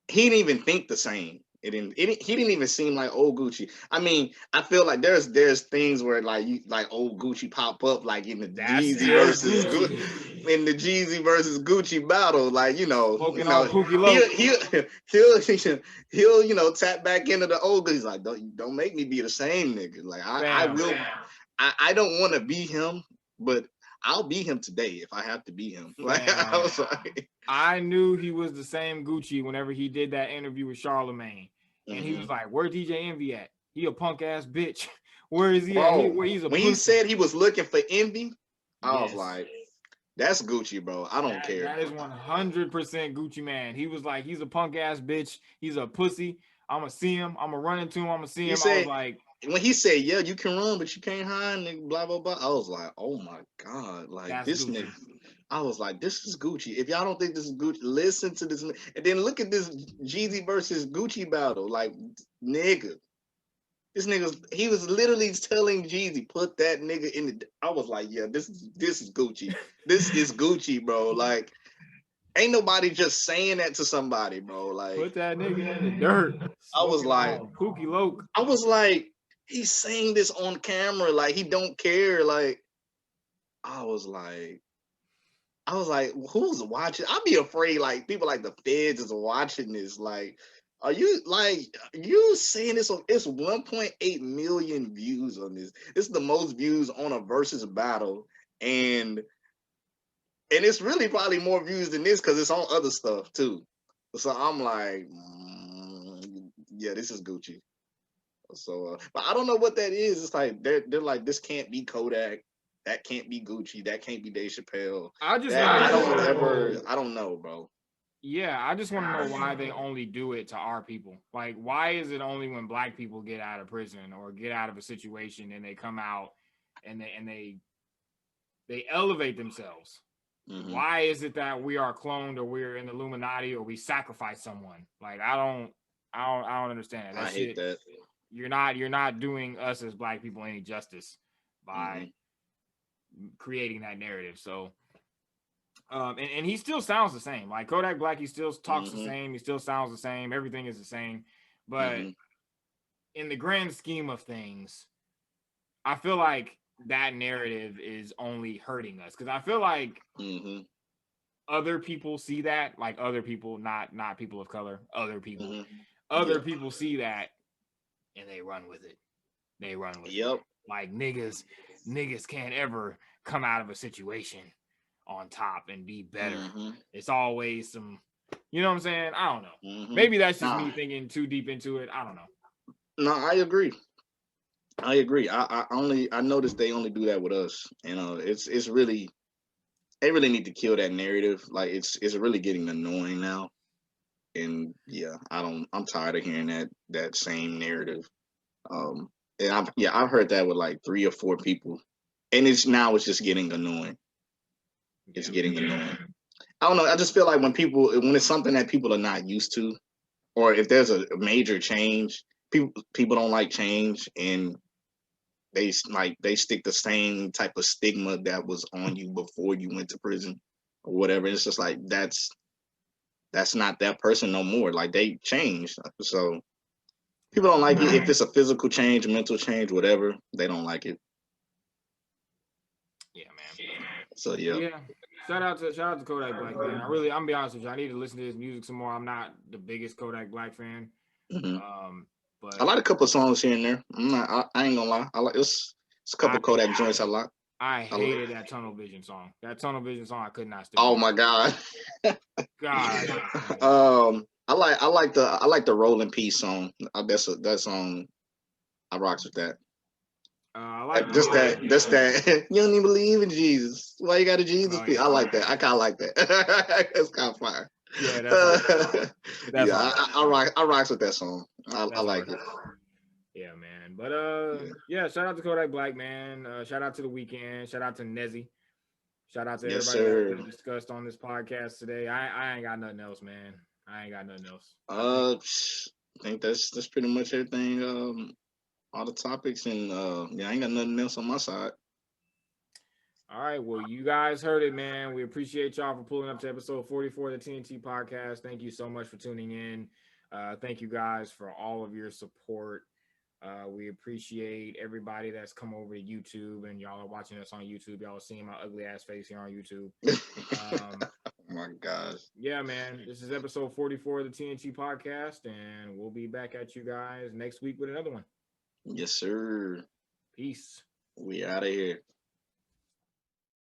he didn't even think the same. He didn't even seem like old Gucci. I mean, I feel like there's things where like old Gucci pop up, like in the Jeezy versus Gucci. In the Jeezy versus Gucci battle, like he'll tap back into the old. He's like, don't make me be the same nigga. Like, I will. I don't want to be him, but I'll be him today if I have to be him. Like, I was like, I knew he was the same Gucci whenever he did that interview with Charlemagne, and he was like, "Where DJ Envy at? He a punk ass bitch. Where is he at? He's a when pussy." He said he was looking for Envy, I was like, "That's Gucci, bro. I don't care." That is 100% Gucci Man. He was like, "He's a punk ass bitch. He's a pussy. I'm gonna see him. I'm gonna run into him. I'm gonna see him. Said, I was like, when he said, "Yeah, you can run, but you can't hide," and blah blah blah. I was like, "Oh my god!" Like this Gucci. Nigga. I was like, "This is Gucci." If y'all don't think this is Gucci, listen to this. And then look at this Jeezy versus Gucci battle. Like, nigga, this nigga, he was literally telling Jeezy, "Put that nigga in the." I was like, "Yeah, this is Gucci. This is Gucci, bro." Like. Ain't nobody just saying that to somebody, bro. Like, put that nigga in the dirt. I was like, Pookie Loke. I was like, he's saying this on camera, like he don't care. Like, I was like, who's watching? I'd be afraid, like people like the feds is watching this. Like, are you saying this on? It's 1.8 million views on this. This is the most views on a versus battle, and it's really probably more views than this because it's on other stuff too. So I'm like, yeah, this is Gucci. So, but I don't know what that is. It's like they're like, this can't be Kodak, that can't be Gucci, that can't be Dave Chappelle. I don't know, bro. Yeah, I just want to know why they only do it to our people. Like, why is it only when black people get out of prison or get out of a situation and they come out and they elevate themselves? Mm-hmm. Why is it that we are cloned or we're in the Illuminati or we sacrifice someone? Like, I don't understand that. I hate that. You're not doing us as black people any justice by creating that narrative. So, and he still sounds the same. Like Kodak Black, he still talks the same. He still sounds the same. Everything is the same. But in the grand scheme of things, I feel like that narrative is only hurting us because I feel like other people see that, like other people, not people of color, other people, people see that and they run with it. They run with it. Like niggas can't ever come out of a situation on top and be better. It's always some, you know what I'm saying? I don't know. Maybe that's just me thinking too deep into it. I don't know. No, I agree. I noticed they only do that with us. You know, it's really, they really need to kill that narrative. Like it's really getting annoying now. And yeah, I'm tired of hearing that same narrative. And I've heard that with like 3 or 4 people. And it's just getting annoying. It's getting annoying. I don't know. I just feel like when it's something that people are not used to, or if there's a major change, people don't like change, and they stick the same type of stigma that was on you before you went to prison or whatever. It's just like that's not that person no more. Like they changed. So people don't like it. If it's a physical change, mental change, whatever, they don't like it. Yeah, man. So yeah. Shout out to Kodak Black, man. I'm gonna be honest with you. I need to listen to his music some more. I'm not the biggest Kodak Black fan. But I like a couple of songs here and there. I ain't gonna lie. I like it's a couple Kodak joints I like. I hated that Tunnel Vision song. That Tunnel Vision song I could not stand. Oh my god. I like the Roll in Peace song. That song. I rocks with that. I like just that. You don't even believe in Jesus. Why you got a Jesus? Yeah. I like that. I kind of like that. That's kind of fire. Yeah, that's I rocks with that song. I like it. Yeah, man. But shout out to Kodak Black, man. Shout out to The Weeknd. Shout out to Nezzy. Shout out to everybody that we discussed on this podcast today. I ain't got nothing else, man. I ain't got nothing else. I think that's pretty much everything. All the topics, and I ain't got nothing else on my side. All right, well, you guys heard it, man. We appreciate y'all for pulling up to episode 44 of the TNT podcast. Thank you so much for tuning in. Thank you guys for all of your support. We appreciate everybody that's come over to YouTube, and y'all are watching us on YouTube. Y'all are seeing my ugly ass face here on YouTube. Oh my gosh. Yeah, man. This is episode 44 of the TNT podcast, and we'll be back at you guys next week with another one. Yes, sir. Peace. We out of here.